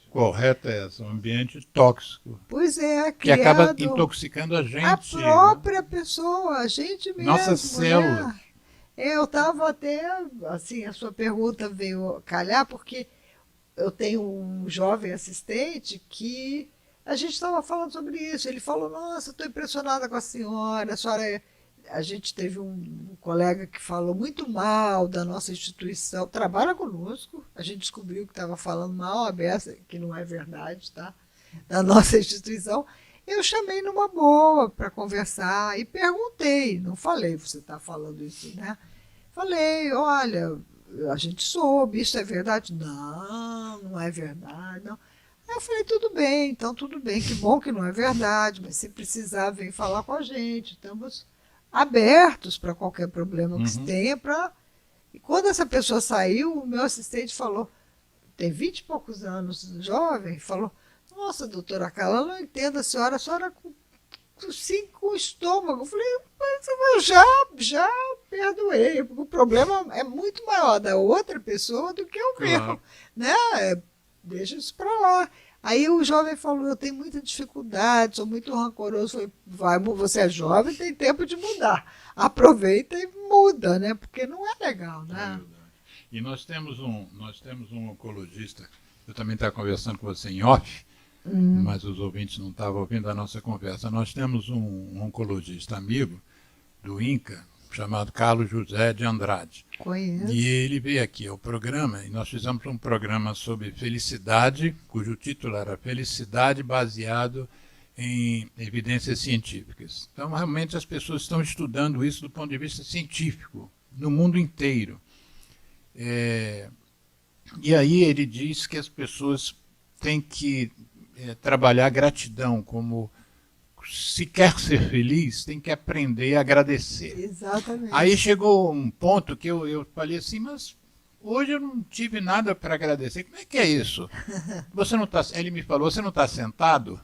correta é essa, um ambiente tóxico, Pois é, que acaba criado intoxicando a a gente, né? própria pessoa, a gente mesmo. Nossas células. Né? Eu estava até, assim, a sua pergunta veio calhar, porque eu tenho um jovem assistente que a gente estava falando sobre isso. Ele falou, nossa, estou impressionada com a senhora é... A gente teve um colega que falou muito mal da nossa instituição, trabalha conosco, a gente descobriu que estava falando mal a beça, que não é verdade, tá? Da nossa instituição. Eu chamei numa boa para conversar e perguntei, não falei, você está falando isso, né? Falei, olha, a gente soube, isso é verdade? Não, não é verdade, não. Aí eu falei, tudo bem, então tudo bem, que bom que não é verdade, mas se precisar, vem falar com a gente, estamos abertos para qualquer problema que se tenha. E quando essa pessoa saiu, o meu assistente falou, tem 20 e poucos anos, jovem, falou, nossa, doutora Carla, eu não entendo a senhora com o estômago. Eu falei, mas eu já perdoei, porque o problema é muito maior da outra pessoa do que o meu, né? Deixa isso para lá. Aí o jovem falou, eu tenho muita dificuldade, sou muito rancoroso. Eu falei, você é jovem, tem tempo de mudar. Aproveita e muda, né? Porque não é legal, né? E nós temos um oncologista, eu também estava conversando com você em off, mas os ouvintes não estavam ouvindo a nossa conversa. Nós temos um oncologista amigo do INCA, chamado Carlos José de Andrade. Conheço. E ele veio aqui ao programa, e nós fizemos um programa sobre felicidade, cujo título era Felicidade baseado em evidências científicas. Então, realmente, as pessoas estão estudando isso do ponto de vista científico, no mundo inteiro. E aí ele diz que as pessoas têm que trabalhar a gratidão como... Se quer ser feliz, tem que aprender a agradecer. Exatamente. Aí chegou um ponto que eu falei assim, mas hoje eu não tive nada para agradecer. Como é que é isso? Você não tá, ele me falou, você não está sentado?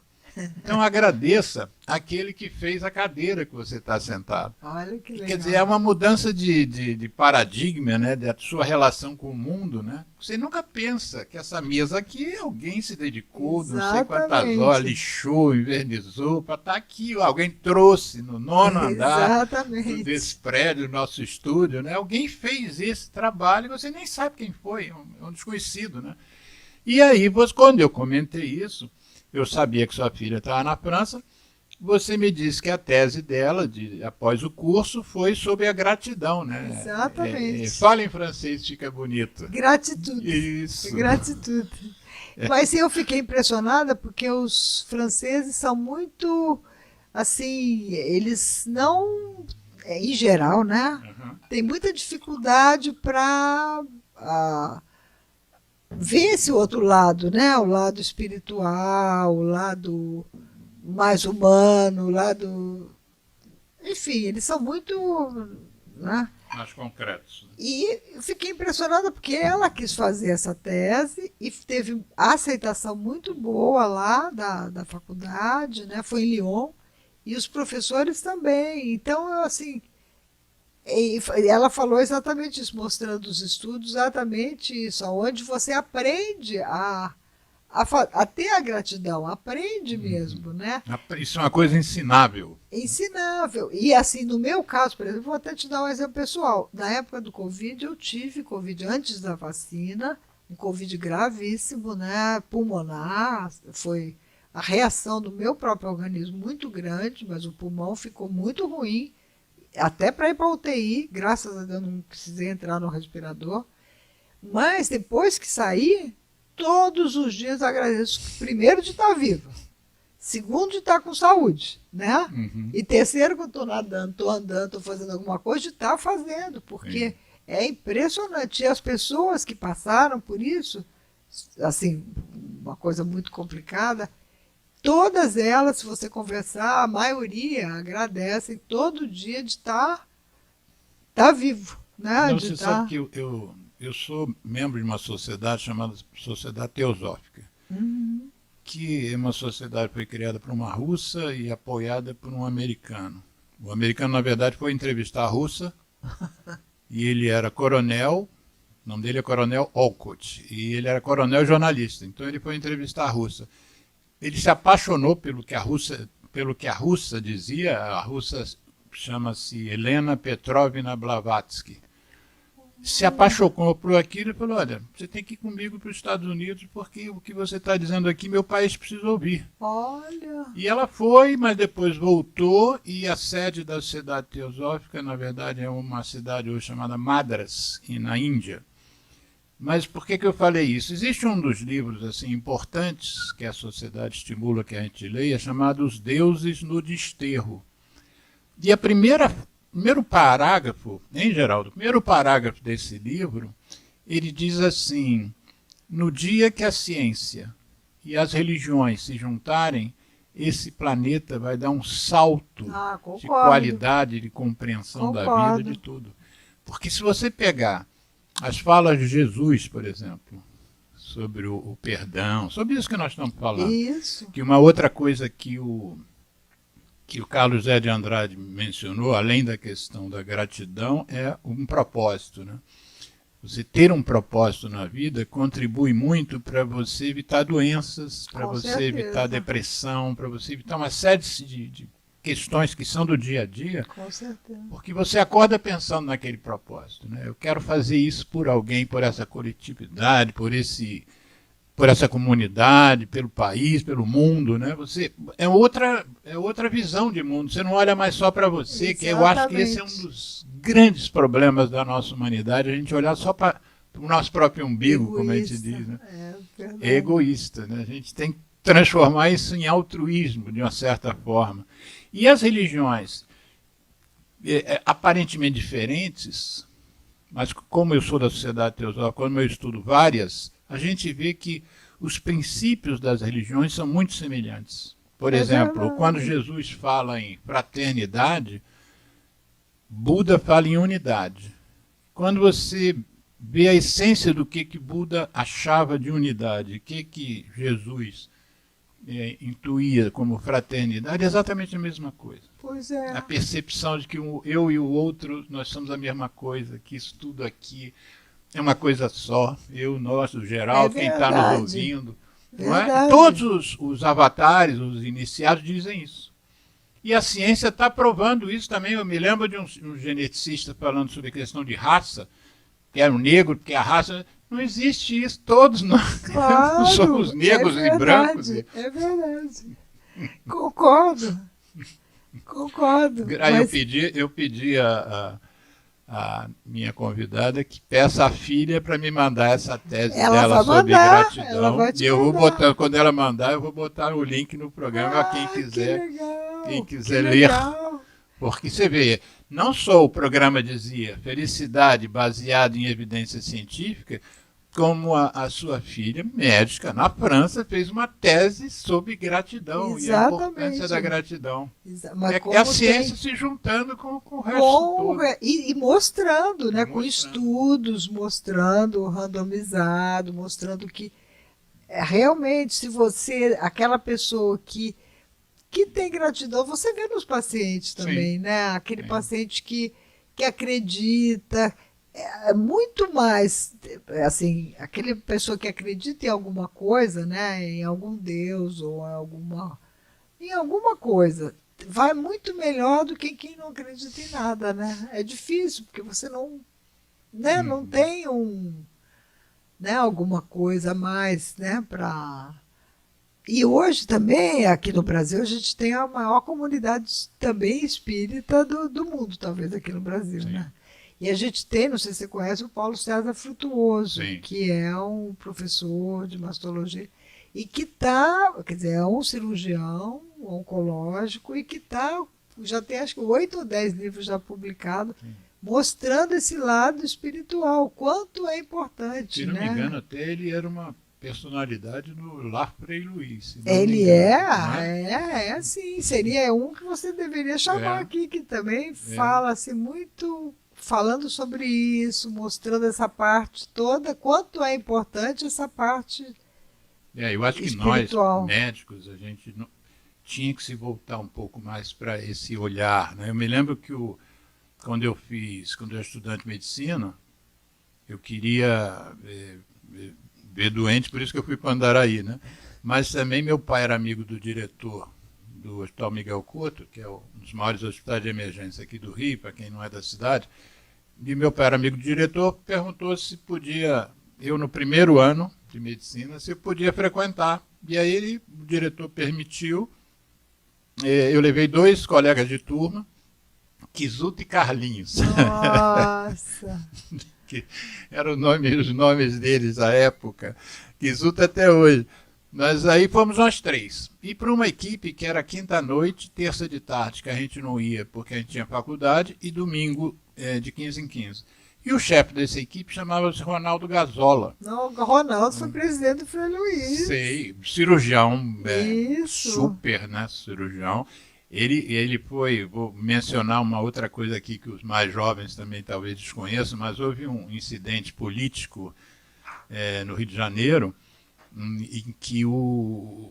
Então agradeça aquele que fez a cadeira que você está sentado. Olha que legal. Quer dizer, é uma mudança de paradigma, né, da sua relação com o mundo, né? Você nunca pensa que essa mesa aqui alguém se dedicou, não sei quantas horas, lixou, invernizou, para estar aqui. Alguém trouxe no 9º andar desse prédio, nosso estúdio, né? Alguém fez esse trabalho e você nem sabe quem foi, é um desconhecido, né? E aí, quando eu comentei isso, eu sabia que sua filha estava na França. Você me disse que a tese dela, após o curso, foi sobre a gratidão, né? Exatamente. Fala em francês, fica bonito. Gratitude. Isso. Gratitude. Mas eu fiquei impressionada porque os franceses são muito, assim, eles não, em geral, né? Tem muita dificuldade para... ver esse outro lado, né? O lado espiritual, o lado mais humano, o lado... Enfim, eles são muito... né? Mais concretos. E eu fiquei impressionada porque ela quis fazer essa tese e teve aceitação muito boa lá da faculdade, né? Foi em Lyon, e os professores também. Então, assim... ela falou exatamente isso, mostrando os estudos, exatamente isso, onde você aprende a ter a gratidão, aprende mesmo, né? Isso é uma coisa ensinável. Ensinável. E assim, no meu caso, por exemplo, vou até te dar um exemplo pessoal. Na época do Covid, eu tive Covid antes da vacina, um Covid gravíssimo, né? Pulmonar, foi a reação do meu próprio organismo muito grande, mas o pulmão ficou muito ruim, até para ir para a UTI, graças a Deus não precisei entrar no respirador. Mas depois que saí, todos os dias agradeço, primeiro, de estar viva, segundo, de estar com saúde, né? E terceiro, que eu estou nadando, estou andando, estou fazendo alguma coisa, de estar fazendo, porque é impressionante. E as pessoas que passaram por isso, assim, uma coisa muito complicada, todas elas, se você conversar, a maioria agradecem todo dia de estar vivo, né? Não, você sabe que eu eu sou membro de uma sociedade chamada Sociedade Teosófica, que é uma sociedade que foi criada por uma russa e apoiada por um americano. O americano, na verdade, foi entrevistar a russa, e ele era coronel, o nome dele é Coronel Olcott, e ele era coronel jornalista, então ele foi entrevistar a russa. Ele se apaixonou pelo que a russa dizia. A russa chama-se Helena Petrovna Blavatsky. Se apaixonou por aquilo e falou: olha, você tem que ir comigo para os Estados Unidos, porque o que você está dizendo aqui, meu país precisa ouvir. Olha. E ela foi, mas depois voltou, e a sede da Sociedade Teosófica, na verdade, é uma cidade hoje chamada Madras, na Índia. Mas por que eu falei isso? Existe um dos livros assim importantes que a sociedade estimula que a gente leia, chamado Os Deuses no Desterro. E a primeiro parágrafo, em geral, o primeiro parágrafo desse livro, ele diz assim: no dia que a ciência e as religiões se juntarem, esse planeta vai dar um salto de qualidade, de compreensão da vida, de tudo. Porque se você pegar as falas de Jesus, por exemplo, sobre o perdão, sobre isso que nós estamos falando, que uma outra coisa que o Carlos Zé de Andrade mencionou, além da questão da gratidão, é um propósito, né? Você ter um propósito na vida contribui muito para você evitar doenças, para você evitar depressão, para você evitar uma série de questões que são do dia a dia. Com certeza. Porque você acorda pensando naquele propósito, né? Eu quero fazer isso por alguém, por essa coletividade, por essa comunidade, pelo país, pelo mundo, né? Você é outra visão de mundo. Você não olha mais só para você, Exatamente. Que eu acho que esse é um dos grandes problemas da nossa humanidade, a gente olhar só para o nosso próprio umbigo, como a gente diz, né? É egoísta, né? A gente tem que transformar isso em altruísmo, de uma certa forma. E as religiões, aparentemente diferentes, mas como eu sou da Sociedade Teosófica, como eu estudo várias, a gente vê que os princípios das religiões são muito semelhantes. Por exemplo, quando Jesus fala em fraternidade, Buda fala em unidade. Quando você vê a essência do que Buda achava de unidade, o que Jesus intuía como fraternidade, é exatamente a mesma coisa. Pois é. A percepção de que eu e o outro, nós somos a mesma coisa, que isso tudo aqui é uma coisa só, eu, nós, o geral, quem está nos ouvindo. Não é? Todos os avatares, os iniciados, dizem isso. E a ciência está provando isso também. Eu me lembro de um geneticista falando sobre a questão de raça, que era um negro, porque a raça... Não existe isso, todos nós somos negros e brancos. É verdade. Concordo. Mas... Eu pedi a minha convidada que peça a filha para me mandar essa tese dela sobre gratidão. E eu vou botar, quando ela mandar, eu vou botar o link no programa a quem quiser ler. Porque você vê, não só o programa dizia felicidade baseada em evidência científica, como a sua filha, médica, na França, fez uma tese sobre gratidão. Exatamente. E a importância da gratidão. É a ciência se juntando com o resto todo. E mostrando, né, com estudos, mostrando randomizado, mostrando que realmente, se você, aquela pessoa que tem gratidão, você vê nos pacientes também, né? Aquele paciente que acredita, muito mais, assim, aquela pessoa que acredita em alguma coisa, né? Em algum Deus ou em alguma coisa, vai muito melhor do que quem não acredita em nada, né? É difícil, porque você não tem alguma coisa a mais, né, para... E hoje também, aqui no Brasil, a gente tem a maior comunidade também espírita do mundo, talvez, aqui no Brasil, né? E a gente tem, não sei se você conhece, o Paulo César Frutuoso, que é um professor de mastologia, e que é um cirurgião oncológico, e que já tem acho que 8 ou 10 livros já publicados, mostrando esse lado espiritual, quanto é importante. Se não me engano, até ele era uma personalidade no Lar Frei Luiz. Ele sim, seria um que você deveria chamar aqui, que também fala assim, muito falando sobre isso, mostrando essa parte toda, quanto é importante essa parte Eu acho que espiritual. nós, médicos, a gente tinha que se voltar um pouco mais para esse olhar, né? Eu me lembro que quando eu era estudante de medicina, eu queria ver doente, por isso que eu fui para Andaraí, né? Mas também meu pai era amigo do diretor do Hospital Miguel Couto, que é um dos maiores hospitais de emergência aqui do Rio, para quem não é da cidade. E meu pai era amigo do diretor, perguntou se podia, eu no primeiro ano de medicina, se eu podia frequentar. E aí o diretor permitiu. Eu levei 2 colegas de turma, Kisuto e Carlinhos. Nossa! Que eram os nomes deles à época. Kisuto até hoje. Mas aí fomos nós 3. E para uma equipe que era quinta-noite, terça de tarde, que a gente não ia porque a gente tinha faculdade, e domingo de 15 em 15. E o chefe dessa equipe chamava-se Ronaldo Gazola. Não, o Ronaldo foi presidente do Frei Luiz. Sei, cirurgião, Isso. super, né, cirurgião. Ele foi, vou mencionar uma outra coisa aqui que os mais jovens também talvez desconheçam, mas houve um incidente político no Rio de Janeiro, em que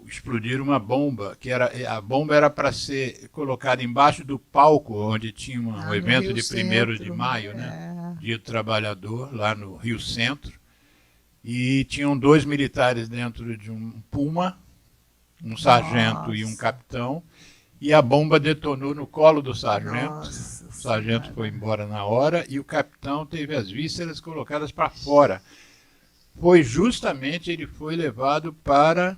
explodiram uma bomba, a bomba era para ser colocada embaixo do palco, onde tinha um evento de 1º de maio, né? Dia do Trabalhador, lá no Rio Centro, e tinham 2 militares dentro de um Puma, um sargento e um capitão, e a bomba detonou no colo do sargento. Nossa, o sargento foi embora na hora e o capitão teve as vísceras colocadas para fora. Ele foi levado para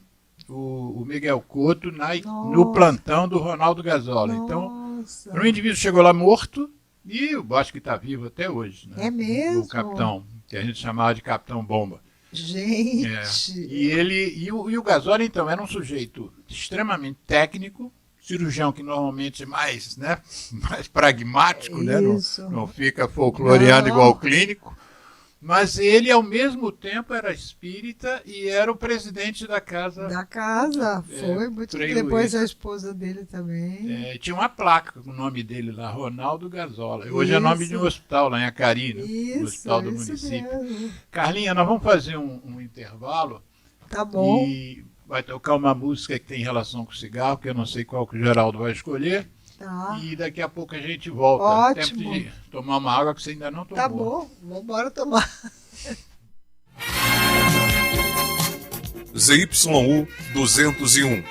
o Miguel Couto no plantão do Ronaldo Gazola. Então, o indivíduo chegou lá morto e eu acho que está vivo até hoje. Né? É mesmo? O capitão, que a gente chamava de Capitão Bomba. Gente! E o Gazola, então, era um sujeito extremamente técnico, cirurgião que normalmente é mais pragmático, né? Não fica folcloreando igual o clínico. Mas ele, ao mesmo tempo, era espírita e era o presidente da casa. Da casa, foi. Muito depois a esposa dele também. Tinha uma placa com o nome dele lá, Ronaldo Gazola. Hoje é nome de um hospital lá em Acari, né? No hospital do município. Mesmo. Carlinha, nós vamos fazer um intervalo. Tá bom. E vai tocar uma música que tem relação com cigarro, que eu não sei qual que o Geraldo vai escolher. Tá. E daqui a pouco a gente volta. Ótimo. Tempo de tomar uma água que você ainda não tomou. Tá bom, vamos embora tomar. ZYU 201,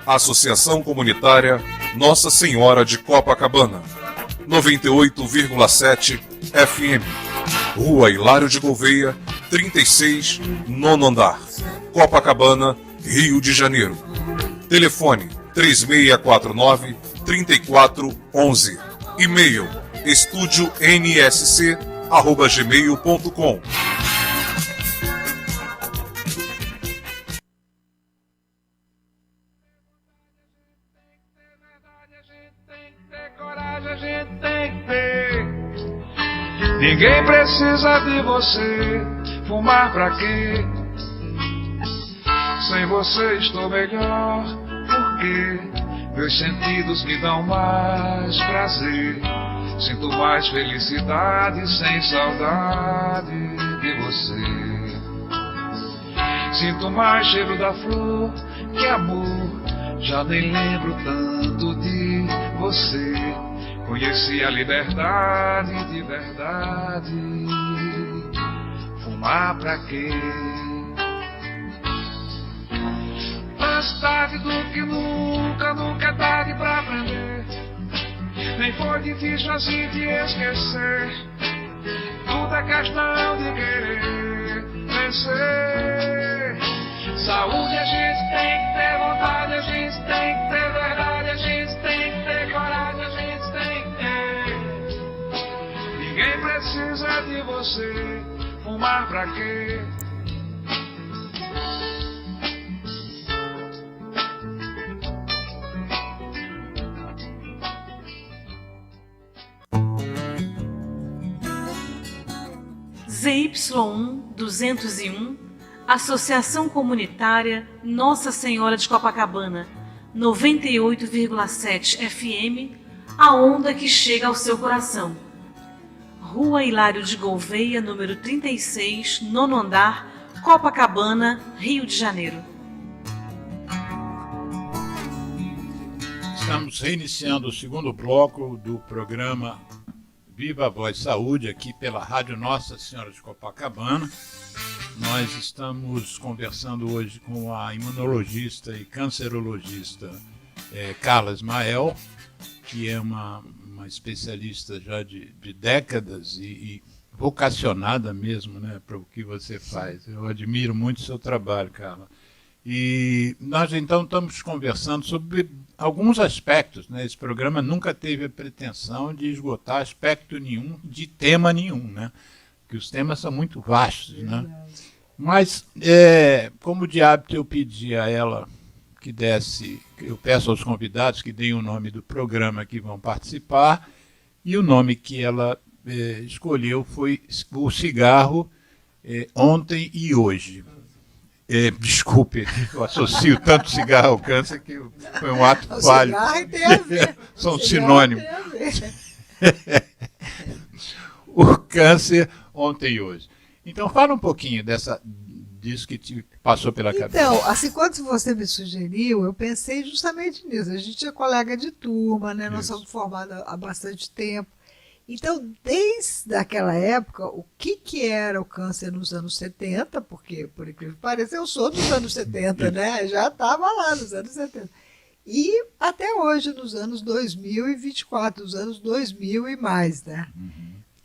Associação Comunitária Nossa Senhora de Copacabana, 98,7 FM, Rua Hilário de Gouveia, 36, 9º andar, Copacabana, Rio de Janeiro. Telefone 3649-3411. E-mail estudionsc@gmail.com. Ninguém precisa de você. Fumar pra quê? Sem você estou melhor. Porque meus sentidos me dão mais prazer. Sinto mais felicidade sem saudade de você. Sinto mais cheiro da flor que amor. Já nem lembro tanto de você. Conheci a liberdade de verdade. Fumar pra quê? Mais tarde do que nunca, nunca é tarde pra aprender. Nem foi difícil assim te esquecer. Tudo é questão de querer vencer. Saúde a gente tem que ter, vontade a gente tem que ter, verdade a gente tem que ter, coragem a gente tem que ter. Ninguém precisa de você. Fumar pra quê? ZYU 201, Associação Comunitária Nossa Senhora de Copacabana, 98,7 FM, a onda que chega ao seu coração. Rua Hilário de Gouveia, número 36, nono andar, Copacabana, Rio de Janeiro. Estamos reiniciando o segundo bloco do programa Viva a Voz Saúde, aqui pela Rádio Nossa Senhora de Copacabana. Nós estamos conversando hoje com a imunologista e cancerologista Carla Ismael, que é uma especialista já de décadas e vocacionada mesmo, né, para o que você faz. Eu admiro muito o seu trabalho, Carla. E nós então estamos conversando sobre alguns aspectos, né? Esse programa nunca teve a pretensão de esgotar aspecto nenhum, de tema nenhum, né? Porque os temas são muito vastos, né? Mas, como de hábito, eu pedi a ela que desse, eu peço aos convidados que deem o nome do programa que vão participar, e o nome que ela escolheu foi o cigarro ontem e hoje. Desculpe, eu associo tanto cigarro ao câncer que foi um ato falho. Cigarro tem a ver. São sinônimos. O câncer ontem e hoje. Então fala um pouquinho disso que te passou pela cabeça. Então, assim, quando você me sugeriu, eu pensei justamente nisso. A gente é colega de turma, né? Nós somos formados há bastante tempo. Então, desde aquela época, o que era o câncer nos anos 70, porque, por incrível que pareça, eu sou dos anos 70, né? Já estava lá nos anos 70. E até hoje, nos anos 2024, nos anos 2000 e mais, né?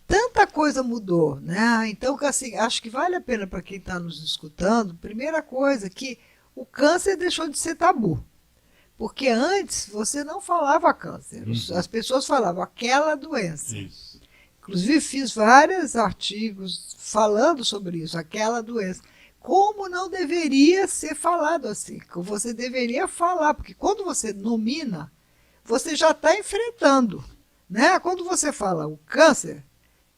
Tanta coisa mudou, né? Então, assim, acho que vale a pena para quem está nos escutando, primeira coisa, que o câncer deixou de ser tabu. Porque antes você não falava câncer, as pessoas falavam aquela doença. Isso. Inclusive fiz vários artigos falando sobre isso, aquela doença. Como não deveria ser falado assim? Como você deveria falar, porque quando você nomina, você já está enfrentando. Né? Quando você fala o câncer,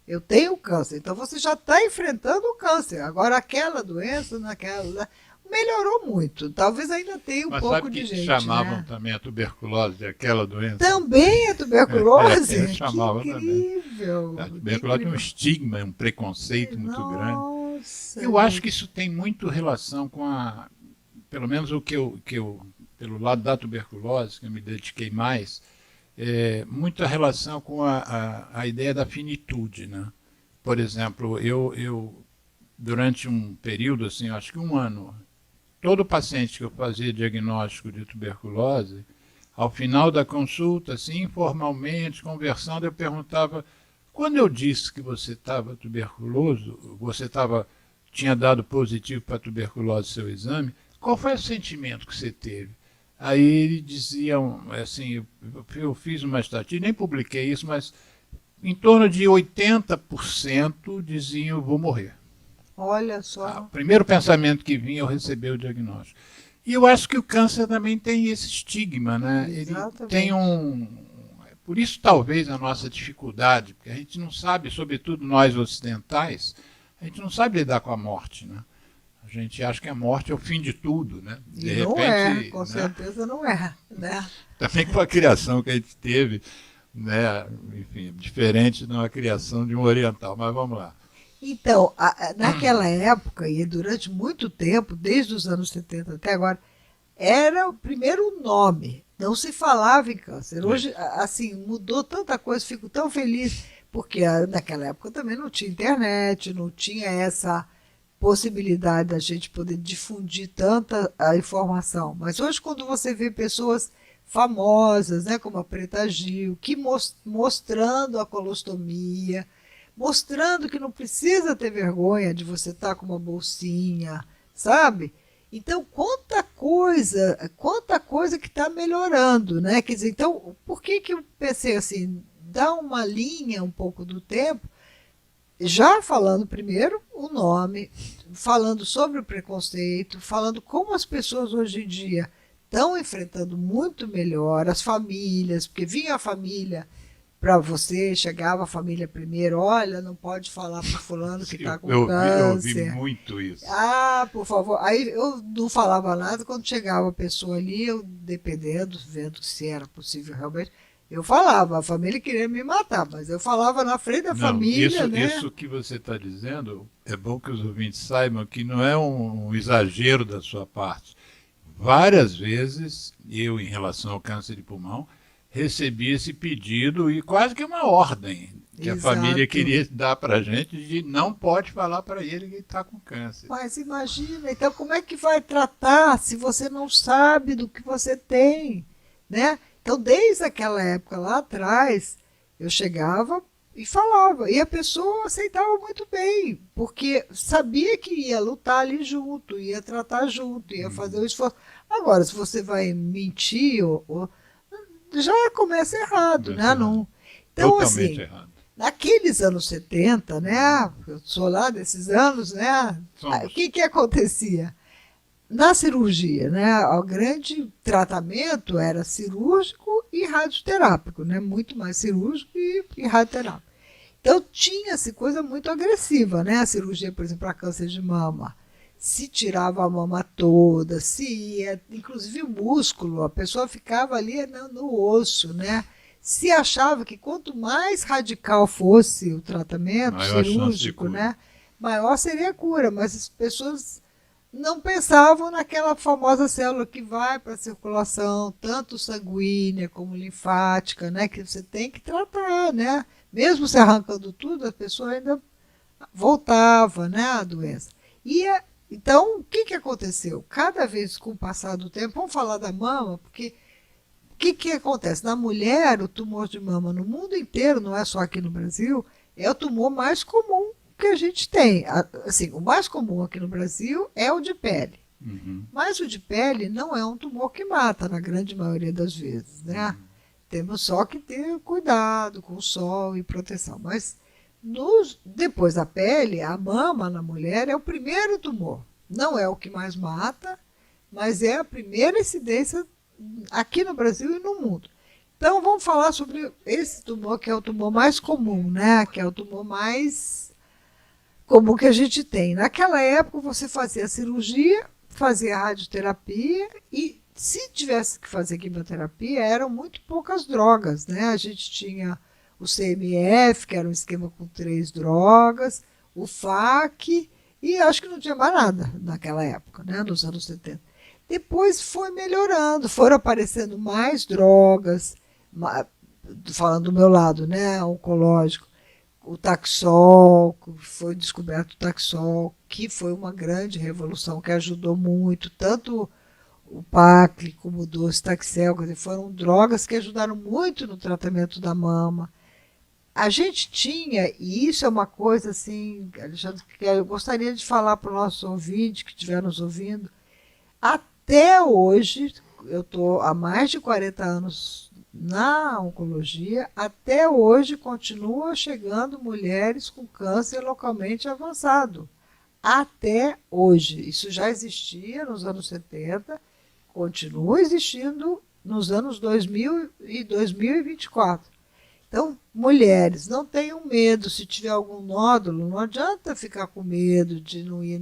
eu tenho câncer, então você já está enfrentando o câncer. Agora aquela doença, naquela... melhorou muito. Talvez ainda tenha um pouco de gente. Mas sabe que chamavam também a tuberculose de aquela doença? Também a tuberculose? Chamavam que incrível. Também. A tuberculose tem um estigma, um preconceito muito grande. Nossa. Eu acho que isso tem muito relação com pelo menos o que eu pelo lado da tuberculose, que eu me dediquei mais, muita relação com a ideia da finitude, né? Por exemplo, eu durante um período, assim, acho que um ano, todo paciente que eu fazia diagnóstico de tuberculose, ao final da consulta, assim, informalmente, conversando, eu perguntava, quando eu disse que você estava tuberculoso, tinha dado positivo para tuberculose seu exame, qual foi o sentimento que você teve? Aí ele dizia, assim, eu fiz uma estatística, nem publiquei isso, mas em torno de 80% diziam, vou morrer. Olha só. O primeiro pensamento que vinha, eu recebi o diagnóstico. E eu acho que o câncer também tem esse estigma, né? Exatamente. Ele tem por isso, talvez, a nossa dificuldade, porque a gente não sabe, sobretudo nós ocidentais, a gente não sabe lidar com a morte, né? A gente acha que a morte é o fim de tudo, né? De repente, com certeza não é, né? Também com a criação que a gente teve, né? Enfim, diferente de uma criação de um oriental, mas vamos lá. Então, naquela época, e durante muito tempo, desde os anos 70 até agora, era o primeiro nome, não se falava em câncer. Hoje, assim, mudou tanta coisa, fico tão feliz, porque naquela época também não tinha internet, não tinha essa possibilidade da gente poder difundir tanta a informação. Mas hoje, quando você vê pessoas famosas, né, como a Preta Gil, que mostrando a colostomia, mostrando que não precisa ter vergonha de você estar com uma bolsinha, sabe? Então, quanta coisa que está melhorando, né? Quer dizer, então, por que eu pensei assim, dar uma linha um pouco do tempo, já falando primeiro o nome, falando sobre o preconceito, falando como as pessoas hoje em dia estão enfrentando muito melhor, as famílias, porque vinha a família para você, chegava a família primeiro, olha, não pode falar para fulano que está com câncer. Eu ouvi muito isso. Ah, por favor. Aí eu não falava nada, quando chegava a pessoa ali, eu, dependendo, vendo se era possível realmente, Eu falava, a família queria me matar, mas eu falava na frente da Não, família, isso, né? isso que você está dizendo, é bom que os ouvintes saibam que não é um exagero da sua parte. Várias vezes, eu, em relação ao câncer de pulmão, recebi esse pedido e quase que uma ordem que a Exato. família queria dar para a gente de não pode falar para ele que está com câncer. Mas imagina, então como é que vai tratar se você não sabe do que você tem, né? Então, desde aquela época lá atrás, eu chegava e falava, e a pessoa aceitava muito bem, porque sabia que ia lutar ali junto, ia tratar junto, ia fazer o esforço. Agora, se você vai mentir, já começa errado, Começa né? errado. Não. Então, Totalmente assim, errado. naqueles anos 70, né? Eu sou lá desses anos, né? Somos. O que acontecia? Na cirurgia, né? O grande tratamento era cirúrgico e radioterápico, né? Muito mais cirúrgico e radioterápico. Então tinha-se coisa muito agressiva, né? A cirurgia, por exemplo, para câncer de mama. Se tirava a mama toda, se ia, inclusive o músculo, a pessoa ficava ali no osso, né? Se achava que quanto mais radical fosse o tratamento Maior chance de cirúrgico, cura. né? Maior seria a cura, mas as pessoas não pensavam naquela famosa célula que vai para a circulação, tanto sanguínea como linfática, né? Que você tem que tratar, né? Mesmo se arrancando tudo, a pessoa ainda voltava, né? A doença. Então, o que aconteceu? Cada vez com o passar do tempo, vamos falar da mama, porque o que acontece? Na mulher, o tumor de mama no mundo inteiro, não é só aqui no Brasil, é o tumor mais comum que a gente tem. Assim, o mais comum aqui no Brasil é o de pele. Uhum. Mas o de pele não é um tumor que mata, na grande maioria das vezes, né? Temos só que ter cuidado com o sol e proteção. Mas depois da pele, a mama na mulher é o primeiro tumor. Não é o que mais mata, mas é a primeira incidência aqui no Brasil e no mundo. Então vamos falar sobre esse tumor, que é o tumor mais comum, né? Que é o tumor mais comum que a gente tem. Naquela época você fazia cirurgia, fazia radioterapia e se tivesse que fazer quimioterapia eram muito poucas drogas, né? A gente tinha o CMF, que era um esquema com 3 drogas, o FAC e acho que não tinha mais nada naquela época, né? Nos anos 70. Depois foi melhorando, foram aparecendo mais drogas, falando do meu lado, né? Oncológico. O Taxol, foi descoberto o Taxol, que foi uma grande revolução, que ajudou muito, tanto o Pacle como o Docetaxel, foram drogas que ajudaram muito no tratamento da mama. A gente tinha, e isso é uma coisa assim, Alexandre, que eu gostaria de falar para o nosso ouvinte, que estiver nos ouvindo, até hoje, eu estou há mais de 40 anos na oncologia, até hoje continua chegando mulheres com câncer localmente avançado. Até hoje. Isso já existia nos anos 70, continua existindo nos anos 2000 e 2024. Então, mulheres, não tenham medo. Se tiver algum nódulo, não adianta ficar com medo de não ir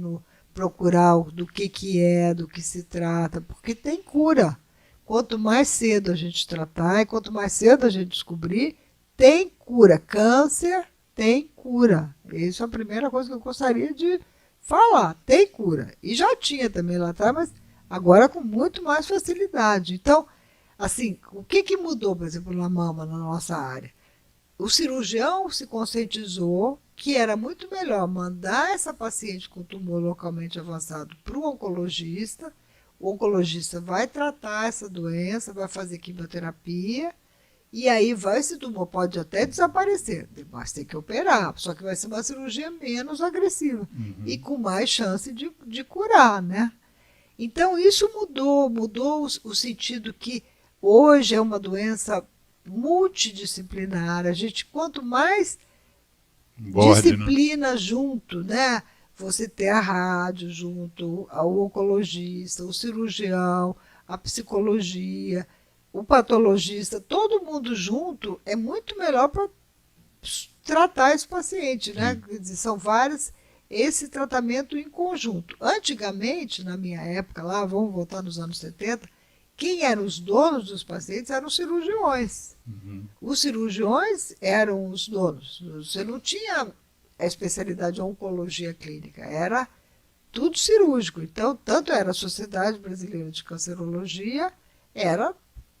procurar do que é, do que se trata, porque tem cura. Quanto mais cedo a gente tratar e quanto mais cedo a gente descobrir, tem cura. Câncer tem cura. Isso é a primeira coisa que eu gostaria de falar. Tem cura. E já tinha também lá atrás, mas agora com muito mais facilidade. Então, assim, o que mudou, por exemplo, na mama, na nossa área? O cirurgião se conscientizou que era muito melhor mandar essa paciente com tumor localmente avançado para o oncologista. O oncologista vai tratar essa doença, vai fazer quimioterapia, e aí esse tumor pode até desaparecer, mas tem que operar, só que vai ser uma cirurgia menos agressiva e com mais chance de curar, né? Então isso mudou o sentido que hoje é uma doença multidisciplinar. A gente, quanto mais disciplina junto, né? Você ter a rádio junto, o oncologista, o cirurgião, a psicologia, o patologista, todo mundo junto é muito melhor para tratar esse paciente, né? Quer dizer, são vários, esse tratamento em conjunto. Antigamente, na minha época lá, vamos voltar nos anos 70, quem eram os donos dos pacientes eram os cirurgiões. Os cirurgiões eram os donos. Você não tinha a especialidade de oncologia clínica, era tudo cirúrgico. Então, tanto era a Sociedade Brasileira de Cancerologia, era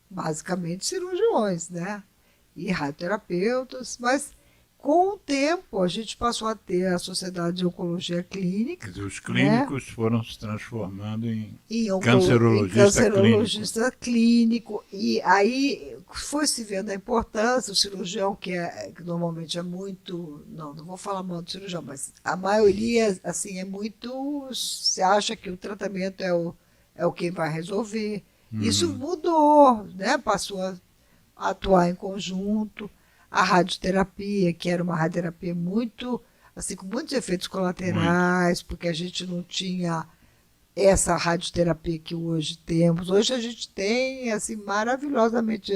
basicamente cirurgiões, né? E radioterapeutas, mas com o tempo a gente passou a ter a Sociedade de Oncologia Clínica. Quer dizer, os clínicos foram se transformando em Em cancerologista cancerologista clínico. E aí foi se vendo a importância, o cirurgião, que normalmente é muito. Não vou falar mal do cirurgião, mas a maioria assim, é muito. Se acha que o tratamento é o que vai resolver. Isso mudou, né? Passou a atuar em conjunto. A radioterapia, que era uma radioterapia muito, assim, com muitos efeitos colaterais, porque a gente não tinha essa radioterapia que hoje temos. Hoje a gente tem, assim, maravilhosamente,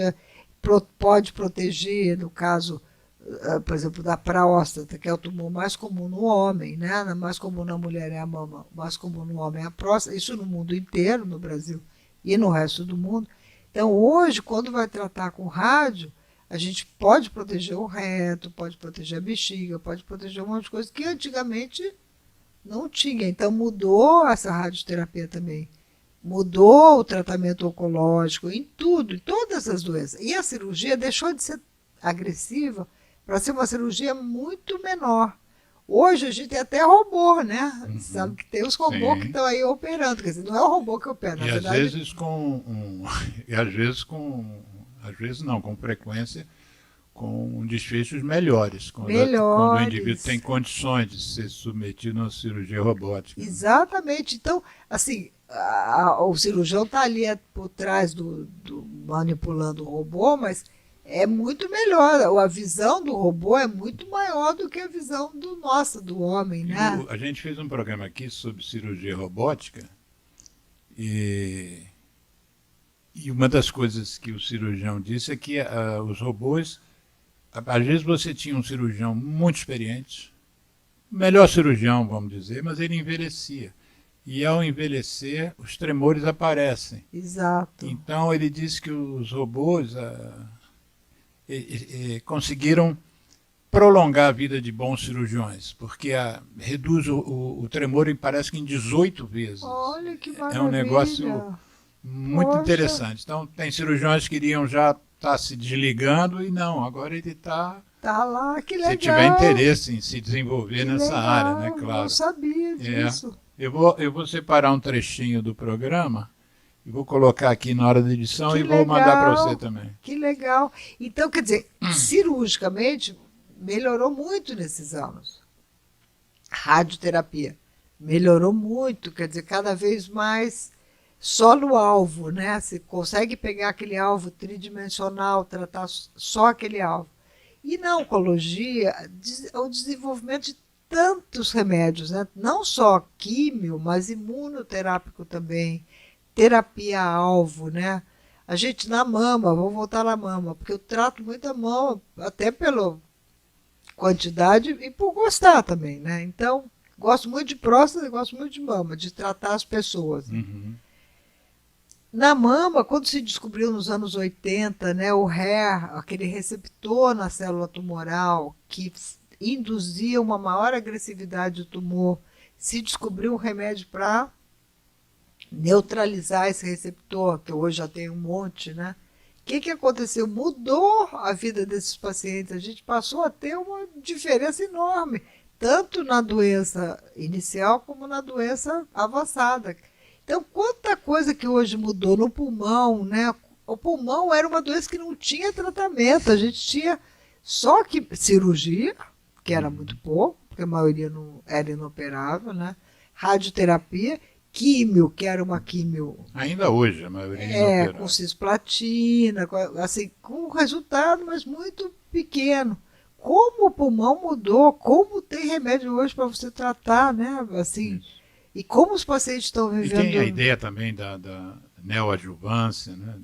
pode proteger, no caso, por exemplo, da próstata, que é o tumor mais comum no homem, né? Mais comum na mulher é a mama, mais comum no homem é a próstata, isso no mundo inteiro, no Brasil e no resto do mundo. Então, hoje, quando vai tratar com rádio, a gente pode proteger o reto, pode proteger a bexiga, pode proteger um monte de coisa que antigamente não tinha. Então mudou essa radioterapia também. Mudou o tratamento oncológico em tudo, em todas as doenças. E a cirurgia deixou de ser agressiva para ser uma cirurgia muito menor. Hoje a gente tem até robô, né? Sabe que tem os robôs que estão aí operando. Quer dizer, não é o robô que opera, na E verdade. às vezes não, com frequência, com desfechos melhores, quando o Melhores. indivíduo tem condições de ser submetido a uma cirurgia robótica. Exatamente. Então, assim, o cirurgião está ali por trás do manipulando o robô, mas é muito melhor. A visão do robô é muito maior do que a visão do homem, né? A gente fez um programa aqui sobre cirurgia robótica e uma das coisas que o cirurgião disse é que os robôs, às vezes você tinha um cirurgião muito experiente, melhor cirurgião, vamos dizer, mas ele envelhecia. E ao envelhecer, os tremores aparecem. Exato. Então ele disse que os robôs conseguiram prolongar a vida de bons cirurgiões, porque reduz o tremor, parece que em 18 vezes. Olha que maravilha. É um negócio muito interessante. Então, tem cirurgiões que iriam já estar se desligando e não, agora ele está... Tá lá, que legal. Se tiver interesse em se desenvolver nessa área, né, claro. Não sabia disso. Eu vou separar um trechinho do programa e vou colocar aqui na hora da edição e vou mandar para você também. Que legal. Então, quer dizer, cirurgicamente melhorou muito nesses anos. Radioterapia melhorou muito, quer dizer, cada vez mais só no alvo, né? Você consegue pegar aquele alvo tridimensional, tratar só aquele alvo. E na oncologia, o desenvolvimento de tantos remédios, né? Não só químio, mas imunoterápico também, terapia-alvo, né? A gente na mama, vou voltar na mama, porque eu trato muito a mama, até pela quantidade e por gostar também, né? Então, gosto muito de próstata e gosto muito de mama, de tratar as pessoas. Na mama, quando se descobriu nos anos 80, né, o HER, aquele receptor na célula tumoral que induzia uma maior agressividade do tumor, se descobriu um remédio para neutralizar esse receptor, que hoje já tem um monte, né? O que aconteceu? Mudou a vida desses pacientes. A gente passou a ter uma diferença enorme, tanto na doença inicial como na doença avançada. Então, quanta coisa que hoje mudou no pulmão, né? O pulmão era uma doença que não tinha tratamento, a gente tinha só que cirurgia, que era muito pouco, porque a maioria não era inoperável, né? Radioterapia, químio, que era uma químio... Ainda hoje, a maioria inoperável. Com cisplatina, assim, com um resultado, mas muito pequeno. Como o pulmão mudou, como tem remédio hoje para você tratar, né? Assim, e como os pacientes estão vivendo... E tem a ideia também da neoadjuvância, né?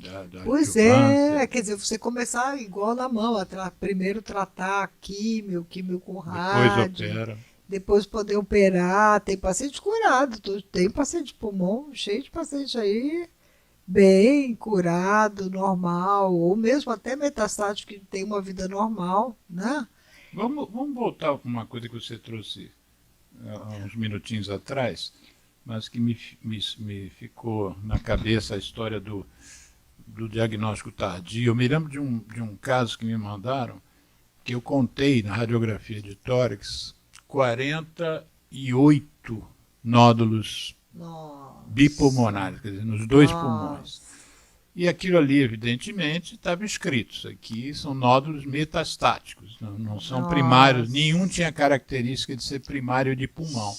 Pois é, quer dizer, você começar igual na mão, primeiro tratar químio com rádio, depois opera. Depois poder operar, tem paciente curado, tem paciente de pulmão, cheio de paciente aí bem curado, normal, ou mesmo até metastático que tem uma vida normal, né? Vamos voltar para uma coisa que você trouxe há uns minutinhos atrás, mas que me ficou na cabeça a história do diagnóstico tardio. Eu me lembro de um caso que me mandaram, que eu contei na radiografia de tórax, 48 nódulos Nossa. bipulmonares, quer dizer, nos dois Nossa. pulmões. E aquilo ali, evidentemente, estava escrito. Isso aqui são nódulos metastáticos, não são Nossa. primários. Nenhum tinha característica de ser primário de pulmão.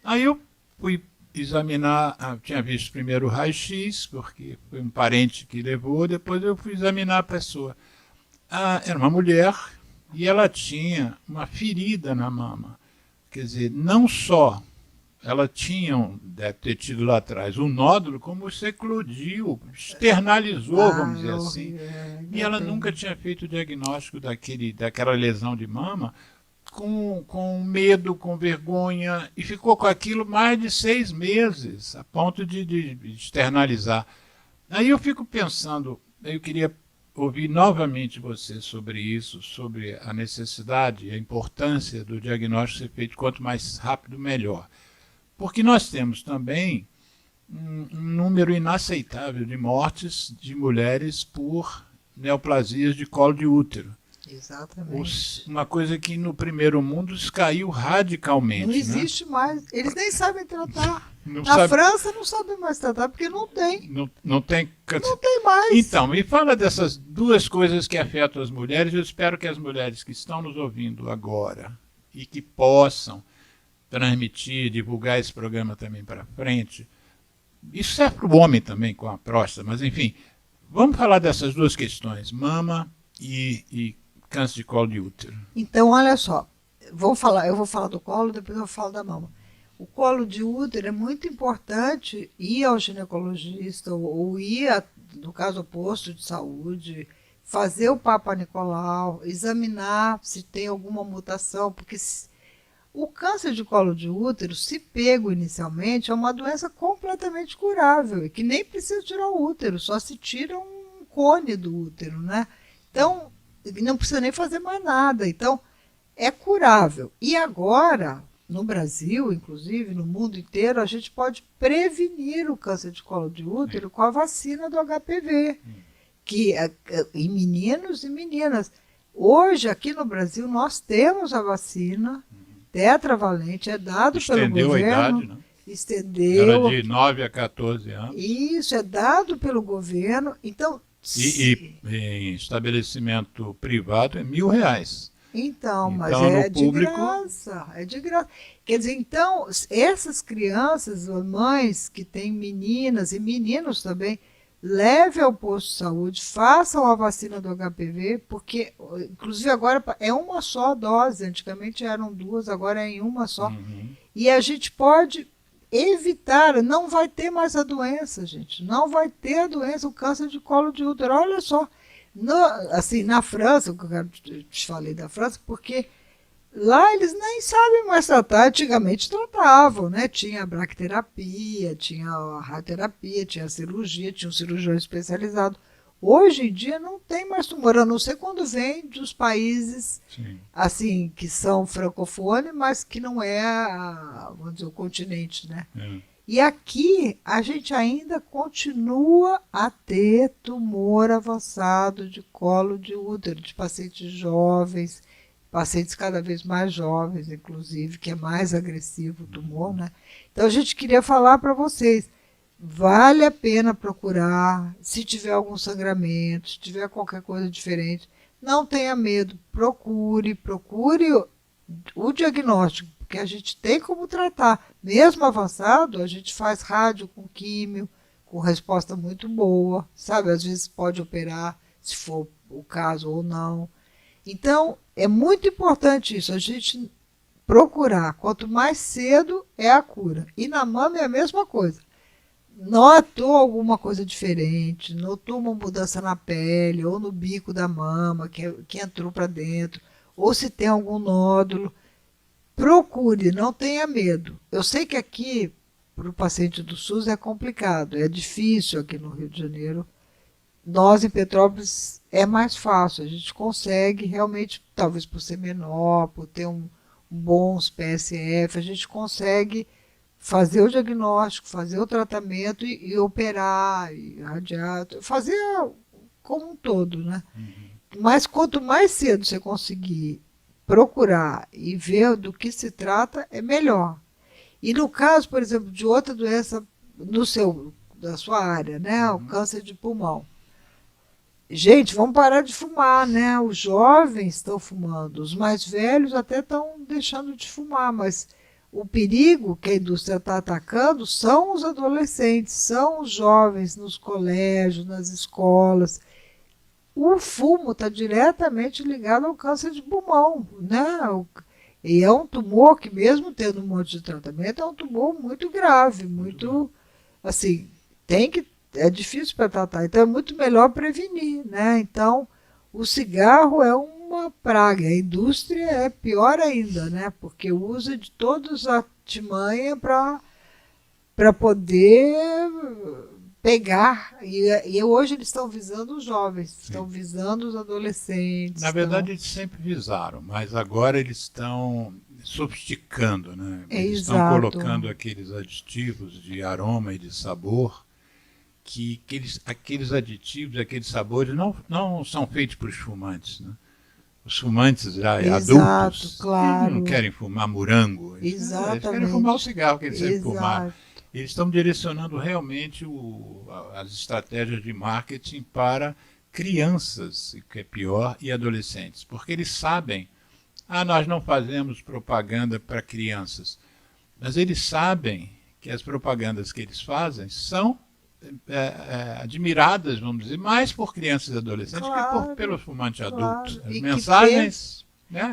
Aí eu fui examinar, tinha visto primeiro o raio-x, porque foi um parente que levou, depois eu fui examinar a pessoa. Era uma mulher e ela tinha uma ferida na mama. Quer dizer, não só ela tinha, deve ter tido lá atrás, um nódulo, como se eclodiu, externalizou, vamos dizer assim. E ela nunca tinha feito o diagnóstico daquela lesão de mama, com medo, com vergonha, e ficou com aquilo mais de 6 meses, a ponto de externalizar. Aí eu fico pensando, eu queria ouvir novamente você sobre isso, sobre a necessidade e a importância do diagnóstico ser feito quanto mais rápido, melhor. Porque nós temos também um número inaceitável de mortes de mulheres por neoplasias de colo de útero. Exatamente. Uma coisa que no primeiro mundo caiu radicalmente. Não existe mais. Eles nem sabem tratar. Não Na sabe- França não sabem mais tratar, porque não tem. Não tem. Não tem mais. Então, me fala dessas duas coisas que afetam as mulheres. Eu espero que as mulheres que estão nos ouvindo agora e que possam transmitir, divulgar esse programa também para frente. Isso serve para o homem também, com a próstata, mas enfim, vamos falar dessas duas questões, mama e câncer de colo de útero. Então, olha só, eu vou falar do colo, depois eu falo da mama. O colo de útero é muito importante ir ao ginecologista ou ir, no caso, ao posto de saúde, fazer o Papa Nicolau, examinar se tem alguma mutação, porque o câncer de colo de útero, se pego inicialmente, é uma doença completamente curável, e que nem precisa tirar o útero, só se tira um cone do útero, né? Então, não precisa nem fazer mais nada. Então, é curável. E agora, no Brasil, inclusive, no mundo inteiro, a gente pode prevenir o câncer de colo de útero com a vacina do HPV, que em meninos e meninas. Hoje, aqui no Brasil, nós temos a vacina tetravalente, é dado Estendeu pelo governo. a idade, né? Estendeu. Era de 9 a 14 anos. Isso, é dado pelo governo. Então, E em estabelecimento privado é R$1.000. Então, mas Então, é no de público- graça, é de graça. Quer dizer, então, essas crianças, ou mães que têm meninas e meninos também, leve ao posto de saúde, façam a vacina do HPV, porque, inclusive agora é uma só dose, antigamente eram 2, agora é em uma só. Uhum. E a gente pode evitar, não vai ter mais a doença, gente, não vai ter a doença, o câncer de colo de útero. Olha só, assim, na França, eu te falei da França, porque lá eles nem sabem mais tratar, antigamente tratavam, né? Tinha a bracterapia, tinha a radioterapia, tinha a cirurgia, tinha um cirurgião especializado. Hoje em dia não tem mais tumor, a não ser quando vem dos países Sim. assim, que são francofone, mas que não é vamos dizer, o continente, né? É. E aqui a gente ainda continua a ter tumor avançado de colo de útero, de pacientes jovens, pacientes cada vez mais jovens, inclusive, que é mais agressivo o tumor, né? Então a gente queria falar para vocês, vale a pena procurar, se tiver algum sangramento, se tiver qualquer coisa diferente, não tenha medo, procure o diagnóstico, porque a gente tem como tratar. Mesmo avançado, a gente faz rádio com químio, com resposta muito boa, sabe? Às vezes pode operar, se for o caso ou não. Então, é muito importante isso, a gente procurar. Quanto mais cedo é a cura. E na mama é a mesma coisa. Notou alguma coisa diferente, notou uma mudança na pele, ou no bico da mama, que entrou para dentro, ou se tem algum nódulo, procure, não tenha medo. Eu sei que aqui, o paciente do SUS é complicado, é difícil aqui no Rio de Janeiro. Nós, em Petrópolis, é mais fácil, a gente consegue realmente, talvez por ser menor, por ter bons PSF, a gente consegue fazer o diagnóstico, fazer o tratamento e operar, e radiar, fazer como um todo, né? Mas quanto mais cedo você conseguir procurar e ver do que se trata, é melhor. E no caso, por exemplo, de outra doença da sua área, né? O câncer de pulmão. Gente, vamos parar de fumar, né? Os jovens estão fumando, os mais velhos até estão deixando de fumar, mas o perigo que a indústria está atacando são os adolescentes, são os jovens nos colégios, nas escolas. O fumo está diretamente ligado ao câncer de pulmão, né? E é um tumor que, mesmo tendo um monte de tratamento, é um tumor muito grave, muito, assim, é difícil para tratar, então é muito melhor prevenir, né? Então, o cigarro é uma praga, a indústria é pior ainda, né? Porque usa de todos a artimanha para poder pegar, e hoje eles estão visando os jovens, estão visando os adolescentes. Na verdade, eles sempre visaram, mas agora eles estão sofisticando, né? Eles estão colocando aqueles aditivos de aroma e de sabor, que aqueles aditivos, aqueles sabores não são feitos para os fumantes, né? Os fumantes já adultos, claro, não querem fumar morango, eles querem fumar o cigarro que eles sempre fumaram. Eles estão direcionando realmente as estratégias de marketing para crianças, o que é pior, e adolescentes, porque eles sabem, nós não fazemos propaganda para crianças, mas eles sabem que as propagandas que eles fazem são admiradas, vamos dizer, mais por crianças e adolescentes que pelos fumantes adultos. As mensagens...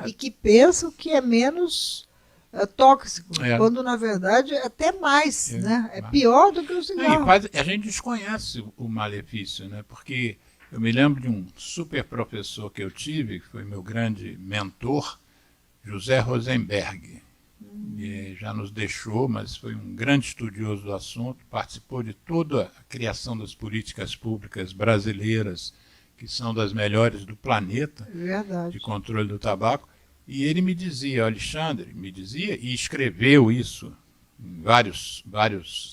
E que pensam que é menos tóxico, quando na verdade é até mais, né? É pior do que o cigarro. A gente desconhece o malefício, né? Porque eu me lembro de um super professor que eu tive, que foi meu grande mentor, José Rosenberg. Já nos deixou, mas foi um grande estudioso do assunto, participou de toda a criação das políticas públicas brasileiras, que são das melhores do planeta, de controle do tabaco. E ele me dizia, Alexandre, e escreveu isso em vários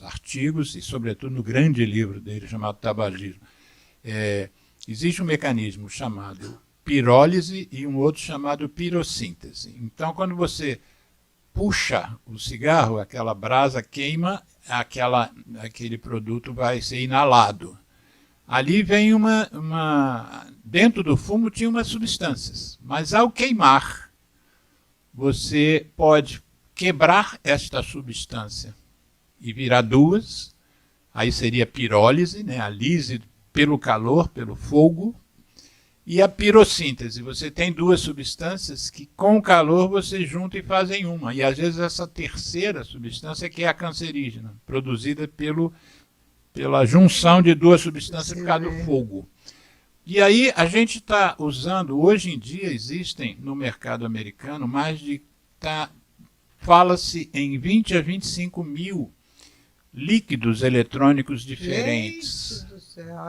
artigos, e sobretudo no grande livro dele chamado Tabagismo. Existe um mecanismo chamado pirólise e um outro chamado pirossíntese. Então, quando você puxa o cigarro, aquela brasa queima, aquele produto vai ser inalado. Ali vem dentro do fumo tinha umas substâncias, mas ao queimar, você pode quebrar esta substância e virar duas, aí seria pirólise, né? A lise pelo calor, pelo fogo, e a pirossíntese, você tem duas substâncias que com o calor você junta e fazem uma. E às vezes essa terceira substância que é a cancerígena, produzida pela junção de duas substâncias por causa do fogo. E aí a gente está usando, hoje em dia existem no mercado americano fala-se em 20 a 25 mil líquidos eletrônicos diferentes.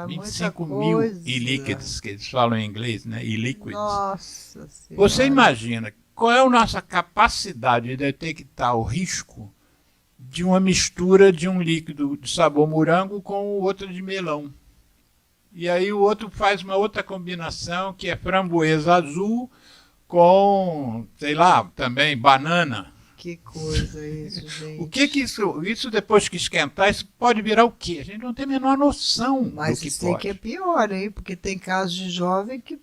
25 mil e-liquids, que eles falam em inglês, né? E-liquids. Nossa Senhora. Você imagina qual é a nossa capacidade de detectar o risco de uma mistura de um líquido de sabor morango com o outro de melão. E aí o outro faz uma outra combinação que é framboesa azul com, sei lá, também banana. Que coisa isso, gente. O que isso depois que esquentar, isso pode virar o quê? A gente não tem a menor noção. Mas do que isso aí pode. que é pior, hein? Porque tem casos de jovem que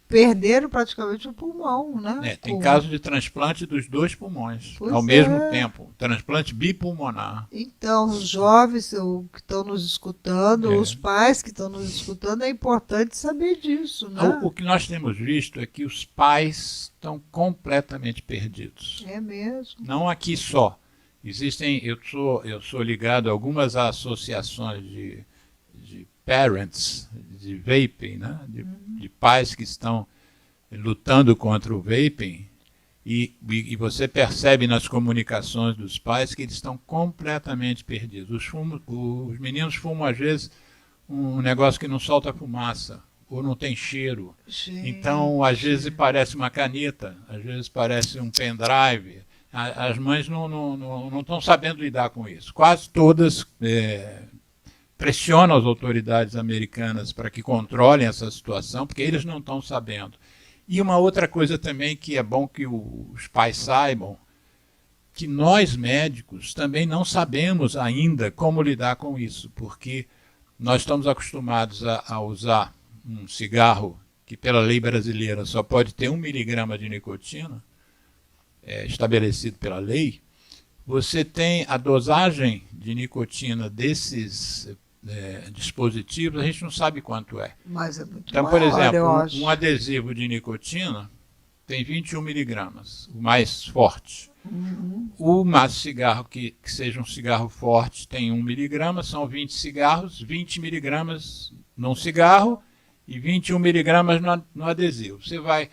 perderam praticamente o pulmão, né? Tem casos de transplante dos dois pulmões ao mesmo tempo. Transplante bipulmonar. Então, os jovens que estão nos escutando, os pais que estão nos escutando, é importante saber disso, né? O que nós temos visto é que os pais estão completamente perdidos. É mesmo. Não aqui só. Existem, eu sou ligado a algumas associações de parents, de vaping, né? De pais que estão lutando contra o vaping, E você percebe nas comunicações dos pais que eles estão completamente perdidos. Os meninos fumam, às vezes, um negócio que não solta fumaça, ou não tem cheiro. Gente. Então, às vezes parece uma caneta, às vezes parece um pendrive. As mães não estão sabendo lidar com isso. Quase todas pressionam as autoridades americanas para que controlem essa situação, porque eles não estão sabendo. E uma outra coisa também que é bom que os pais saibam, que nós médicos também não sabemos ainda como lidar com isso, porque nós estamos acostumados a usar um cigarro que pela lei brasileira só pode ter 1 miligrama de nicotina, estabelecido pela lei. Você tem a dosagem de nicotina desses dispositivos, a gente não sabe quanto é. Mas é muito Então, maior, por exemplo, eu acho. um adesivo de nicotina tem 21 miligramas, o mais forte. O maço de cigarro que seja um cigarro forte tem 1 miligrama, são 20 cigarros, 20 miligramas num cigarro e 21 miligramas no adesivo. Você vai,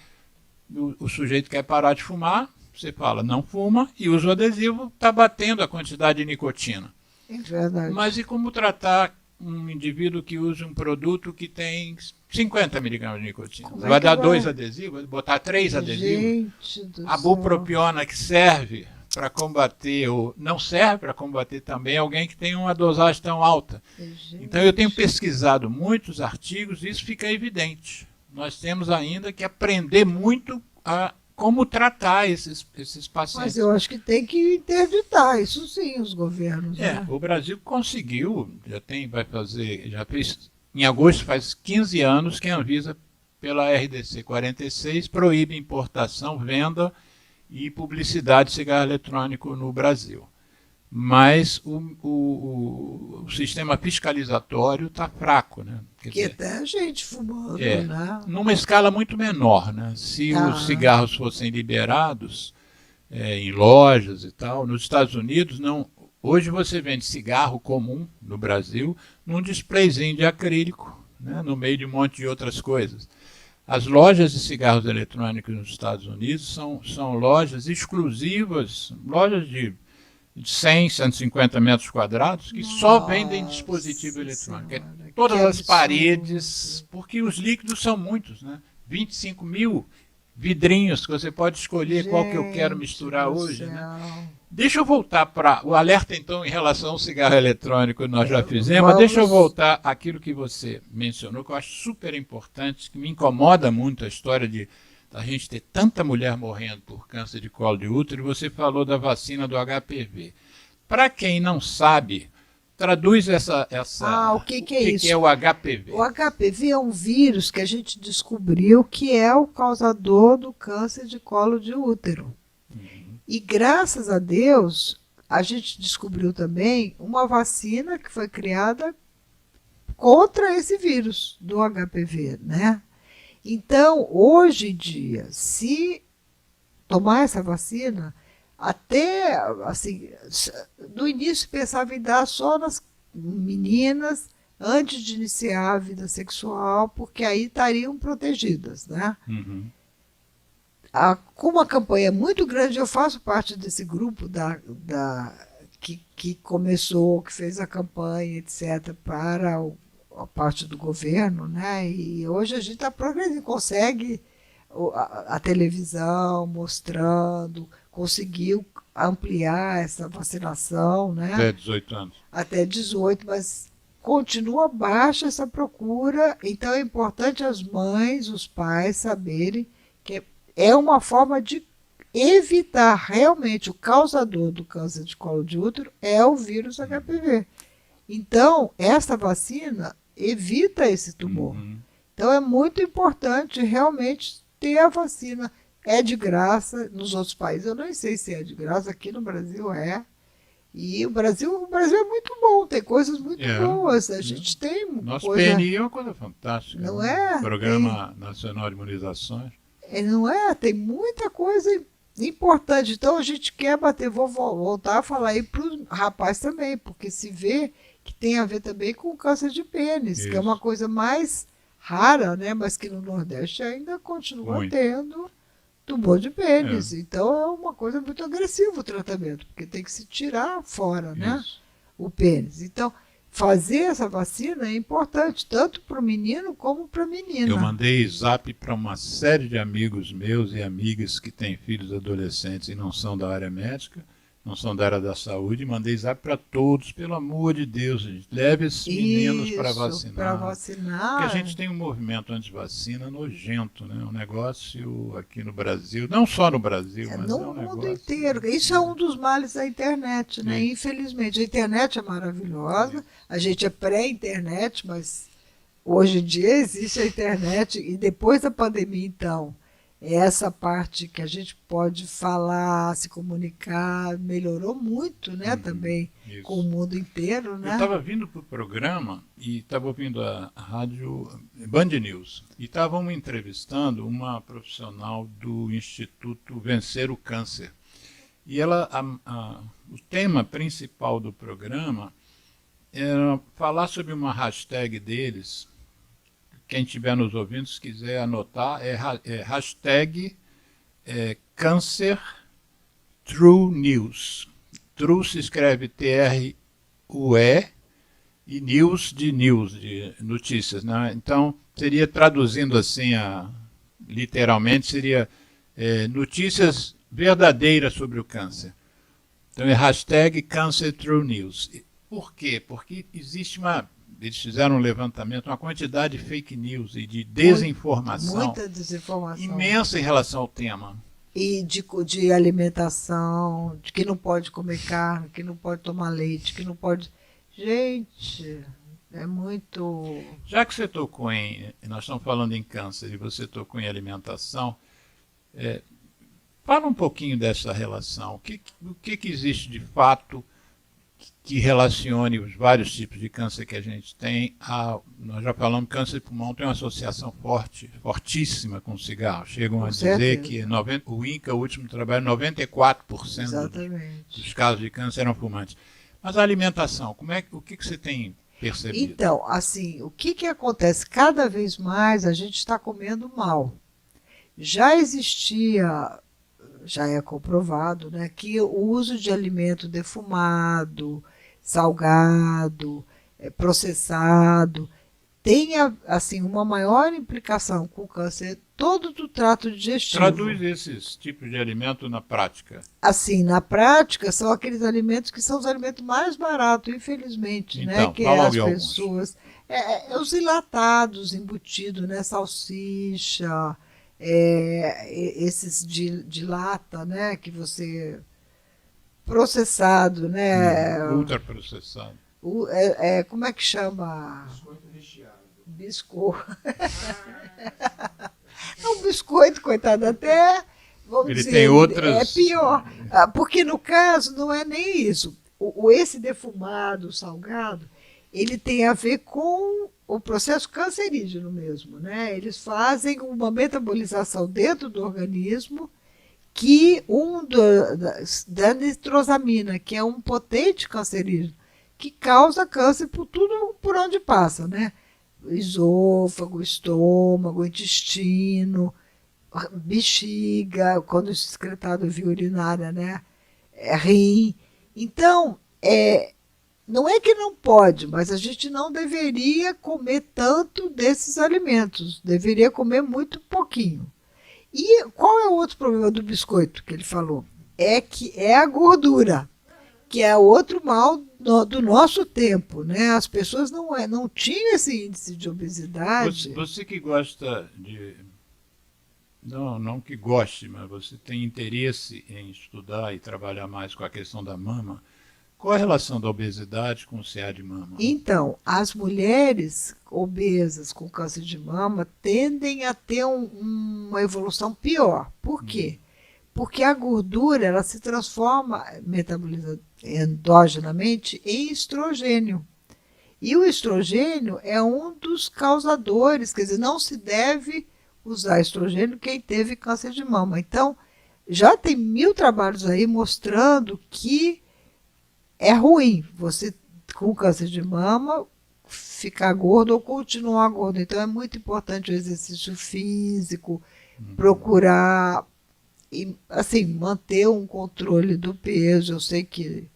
o sujeito quer parar de fumar, você fala, não fuma, e usa o adesivo, está batendo a quantidade de nicotina. É verdade. Mas e como tratar um indivíduo que usa um produto que tem 50 miligramas de nicotina? Como Você é vai que dar vai? 2 adesivos, botar 3 adesivos? Gente do A céu. bupropiona, que serve para combater, ou não serve para combater também alguém que tem uma dosagem tão alta. Gente. Então eu tenho pesquisado muitos artigos e isso fica evidente. Nós temos ainda que aprender muito a como tratar esses pacientes. Mas eu acho que tem que interditar, isso sim, os governos. Né? O Brasil conseguiu, já fez, em agosto faz 15 anos que a Anvisa, pela RDC 46, proíbe importação, venda e publicidade de cigarro eletrônico no Brasil. Mas o sistema fiscalizatório está fraco, né? Quer Que dizer, até gente fumando, É. né? numa escala muito menor, né? Se Tá. os cigarros fossem liberados em lojas e tal, nos Estados Unidos não. Hoje você vende cigarro comum no Brasil num displayzinho de acrílico, né? No meio de um monte de outras coisas. As lojas de cigarros eletrônicos nos Estados Unidos são lojas exclusivas, lojas de 100, 150 metros quadrados, que só vendem dispositivo eletrônico. Senhora, Todas que as absurdo. paredes, porque os líquidos são muitos, né? 25 mil vidrinhos que você pode escolher qual que eu quero misturar Gente do hoje, né? céu. Deixa eu voltar para o alerta, então, em relação ao cigarro eletrônico, nós já fizemos, mas vamos- deixa eu voltar àquilo que você mencionou, que eu acho super importante, que me incomoda muito a história de a gente ter tanta mulher morrendo por câncer de colo de útero, e você falou da vacina do HPV. Para quem não sabe, traduz O que é isso? que é o HPV. O HPV é um vírus que a gente descobriu que é o causador do câncer de colo de útero. E graças a Deus, a gente descobriu também uma vacina que foi criada contra esse vírus do HPV, né? Então, hoje em dia, se tomar essa vacina, até assim, no início pensava em dar só nas meninas antes de iniciar a vida sexual, porque aí estariam protegidas, né? Uhum. Com uma campanha muito grande, eu faço parte desse grupo que começou, que fez a campanha, etc., para a parte do governo, né? E hoje a gente está progredindo, consegue a televisão mostrando, conseguiu ampliar essa vacinação, né? Até 18 anos. Até 18, mas continua baixa essa procura, então é importante as mães, os pais saberem que é uma forma de evitar realmente o causador do câncer de colo de útero é o vírus HPV. Então, essa vacina evita esse tumor. Uhum. Então, é muito importante realmente ter a vacina. É de graça nos outros países. Eu nem sei se é de graça, aqui no Brasil é. E o Brasil é muito bom, tem coisas muito boas. A gente tem Nosso coisa... PNI é uma coisa fantástica. Não né? é? Programa Nacional de Imunizações. Não é? Tem muita coisa importante. Então a gente quer bater, vou voltar a falar aí para os rapazes também, porque se vê que tem a ver também com o câncer de pênis, que é uma coisa mais rara, né? Mas que no Nordeste ainda continua Muito. tendo tumor de pênis. Então é uma coisa muito agressiva o tratamento, porque tem que se tirar fora, né? Isso. O pênis. Então, fazer essa vacina é importante, tanto para o menino como para a menina. Eu mandei zap para uma série de amigos meus e amigas que têm filhos adolescentes e não são da área médica, não são da área da saúde, mandei zap para todos, pelo amor de Deus, gente, leve esses meninos para vacinar. Para vacinar. Porque a gente tem um movimento anti-vacina nojento, né? Um negócio aqui no Brasil, não só no Brasil, mas no é um mundo negócio... inteiro. Isso é um dos males da internet, né? Sim. Infelizmente, a internet é maravilhosa, a gente é pré-internet, mas hoje em dia existe a internet, e depois da pandemia, então, essa parte que a gente pode falar, se comunicar, melhorou muito, né? Também isso. com o mundo inteiro, Eu né? estava vindo para o programa e estava ouvindo a rádio Band News e estavam entrevistando uma profissional do Instituto Vencer o Câncer. E ela, o tema principal do programa era falar sobre uma hashtag deles. Quem estiver nos ouvindo, se quiser anotar, é hashtag Câncer True News. True se escreve T-R-U-E e news de notícias, né? Então, seria traduzindo assim, literalmente, seria notícias verdadeiras sobre o câncer. Então é hashtag Cancer True News. Por quê? Porque existe eles fizeram um levantamento, uma quantidade de fake news e de desinformação Muita desinformação. imensa em relação ao tema. E de alimentação, de que não pode comer carne, que não pode tomar leite, que não pode... Gente, é muito... Já que você tocou nós estamos falando em câncer e você tocou em alimentação, fala um pouquinho dessa relação. O que existe de fato que relacione os vários tipos de câncer que a gente tem nós já falamos que câncer de pulmão tem uma associação fortíssima com o cigarro. Chegam a dizer que o INCA, o último trabalho, 94% Exatamente. dos casos de câncer eram fumantes. Mas a alimentação, o que você tem percebido? Então, assim, o que acontece? Cada vez mais a gente está comendo mal. Já existia, já é comprovado, né, que o uso de alimento defumado, salgado, processado, tem assim, uma maior implicação com o câncer todo do trato digestivo. Traduz esses tipos de alimento na prática. Assim, na prática, são aqueles alimentos que são os alimentos mais baratos, infelizmente, Então, né? Que fala as alguns. pessoas... os enlatados, embutidos, né? Salsicha, esses de lata, né? Que você... Processado, né? Ultraprocessado. Como é que chama? Biscoito recheado. Biscoito. Um biscoito, coitado, até... Vamos Ele dizer, tem outras... É pior, porque no caso não é nem isso. Esse defumado, salgado, ele tem a ver com o processo cancerígeno mesmo, né? Eles fazem uma metabolização dentro do organismo que da nitrosamina, que é um potente cancerígeno, que causa câncer por onde passa, né? Esôfago, estômago, intestino, bexiga, quando excretado via urinária, né? Rim. Então, não é que não pode, mas a gente não deveria comer tanto desses alimentos. Deveria comer muito pouquinho. E qual é o outro problema do biscoito que ele falou? Que é a gordura, que é outro mal do nosso tempo, né? As pessoas não tinham esse índice de obesidade. Você que gosta de... Não que goste, mas você tem interesse em estudar e trabalhar mais com a questão da mama. Qual a relação da obesidade com o CA de mama? Então, as mulheres obesas com câncer de mama tendem a ter uma evolução pior. Por quê? Porque a gordura ela se transforma, metaboliza endogenamente, em estrogênio. E o estrogênio é um dos causadores, quer dizer, não se deve usar estrogênio quem teve câncer de mama. Então, já tem 1000 trabalhos aí mostrando que é ruim você, com câncer de mama, ficar gordo ou continuar gordo. Então, é muito importante o exercício físico, procurar e assim, manter um controle do peso. Eu sei que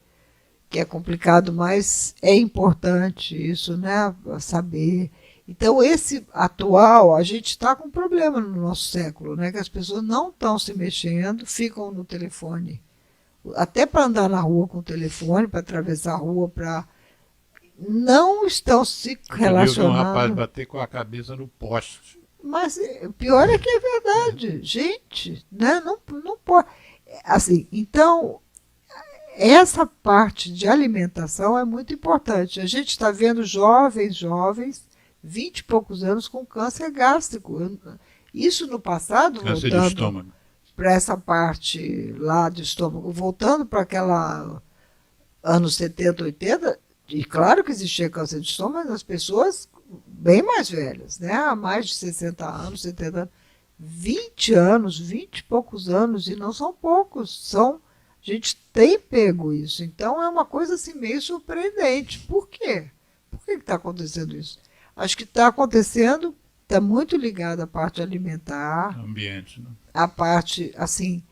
é complicado, mas é importante isso, né? Saber. Então, esse atual, a gente está com um problema no nosso século, né? Que as pessoas não estão se mexendo, ficam no telefone. Até para andar na rua com o telefone, para atravessar a rua, não estão se relacionando. Um rapaz bater com a cabeça no poste. Mas o pior é que é verdade. Gente, né? Não pode. Assim, então, essa parte de alimentação é muito importante. A gente está vendo jovens, 20 e poucos anos, com câncer gástrico. Isso no passado, Câncer de voltando estômago. para essa parte lá do estômago, voltando para aquela anos 70, 80, e claro que existia câncer de estômago nas pessoas bem mais velhas, né? Há mais de 60 anos, 70 anos, 20 anos, 20 e poucos anos, e não são poucos, a gente tem pego isso. Então é uma coisa assim meio surpreendente. Por quê? Por que está acontecendo isso? Acho que está acontecendo, está muito ligado à parte alimentar, Ambiente, né? a parte assim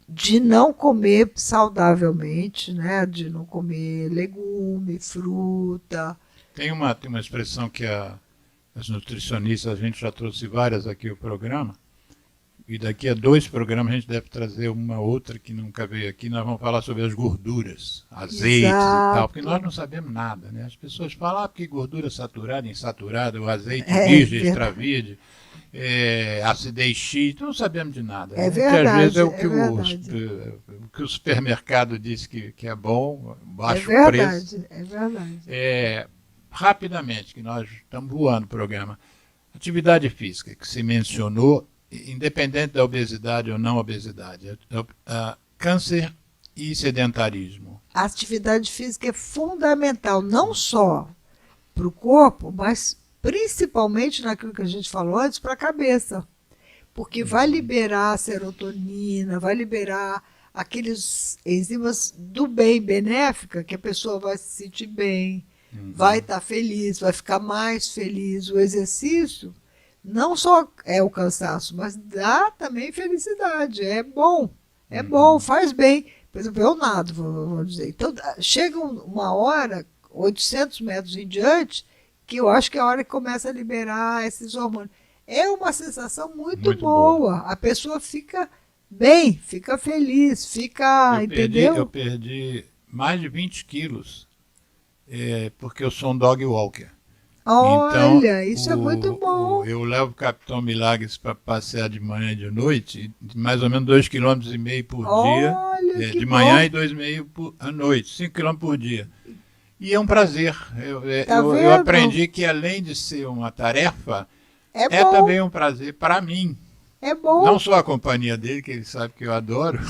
de não comer saudavelmente, né? De não comer legume, fruta. Tem uma expressão que as nutricionistas, a gente já trouxe várias aqui ao programa, e daqui a 2 programas a gente deve trazer uma outra que nunca veio aqui. Nós vamos falar sobre as gorduras, azeites Exato. e tal, porque nós não sabemos nada, né? As pessoas falam porque gordura saturada, insaturada, o azeite É virgem, verdade. extra virgem, acidez X, não sabemos de nada. É né? verdade, Que às vezes é o é que, verdade. o que o supermercado diz que é bom, baixo É preço. verdade, é verdade. Rapidamente, que nós estamos voando o programa. Atividade física, que se mencionou, independente da obesidade ou não obesidade, câncer e sedentarismo. A atividade física é fundamental, não só para o corpo, mas principalmente naquilo que a gente falou antes, para a cabeça. Porque vai liberar a serotonina, vai liberar aqueles enzimas do bem, benéfica, que a pessoa vai se sentir bem, vai estar feliz, vai ficar mais feliz. O exercício não só é o cansaço, mas dá também felicidade. É bom, faz bem. Por exemplo, eu nado, vou dizer. Então, chega uma hora, 800 metros em diante, que eu acho que é a hora que começa a liberar esses hormônios. É uma sensação muito boa. A pessoa fica bem, fica feliz, fica, entendeu? Eu perdi mais de 20 quilos, porque eu sou um dog walker. Olha, isso é muito bom. Eu levo o Capitão Milagres para passear de manhã e de noite, mais ou menos 2,5 km por dia. Olha, que de bom. manhã e 2,5 à noite, 5 km por dia. E é um prazer. Tá Eu vendo? aprendi que, além de ser uma tarefa, É bom, também um prazer para mim. é bom. Não só a companhia dele, que ele sabe que eu adoro,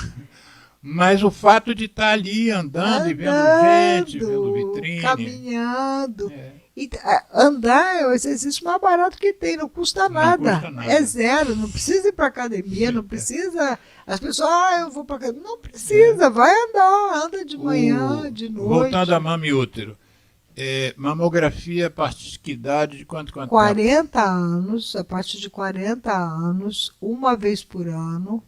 mas o fato de estar ali andando e vendo gente, vendo vitrine. Caminhando. É. E, andar é o exercício mais barato que tem, não custa nada. custa nada. É zero, não precisa ir para academia, não precisa. As pessoas, eu vou para academia. Não precisa, vai andar, anda de manhã, de noite. Voltando a mama e útero. Mamografia a partir de que idade, de quanto tempo? 40 anos, a partir de 40 anos, uma vez por ano.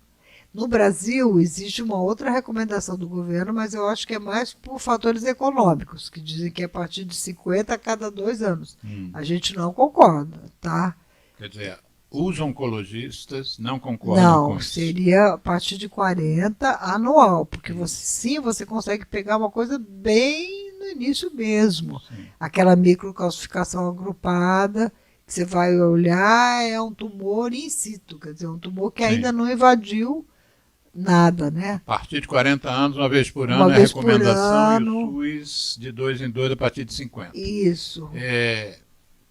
No Brasil, existe uma outra recomendação do governo, mas eu acho que é mais por fatores econômicos, que dizem que é a partir de 50 a cada 2 anos. A gente não concorda, tá? Quer dizer, os oncologistas não concordam com Não, isso. seria a partir de 40 anual, porque você consegue pegar uma coisa bem no início mesmo. Sim. Aquela microcalcificação agrupada, que você vai olhar, é um tumor in situ, quer dizer, um tumor que ainda não invadiu nada, né? A partir de 40 anos, uma vez por ano, Uma é a vez por recomendação, ano. e o SUS de 2 em 2 a partir de 50. Isso.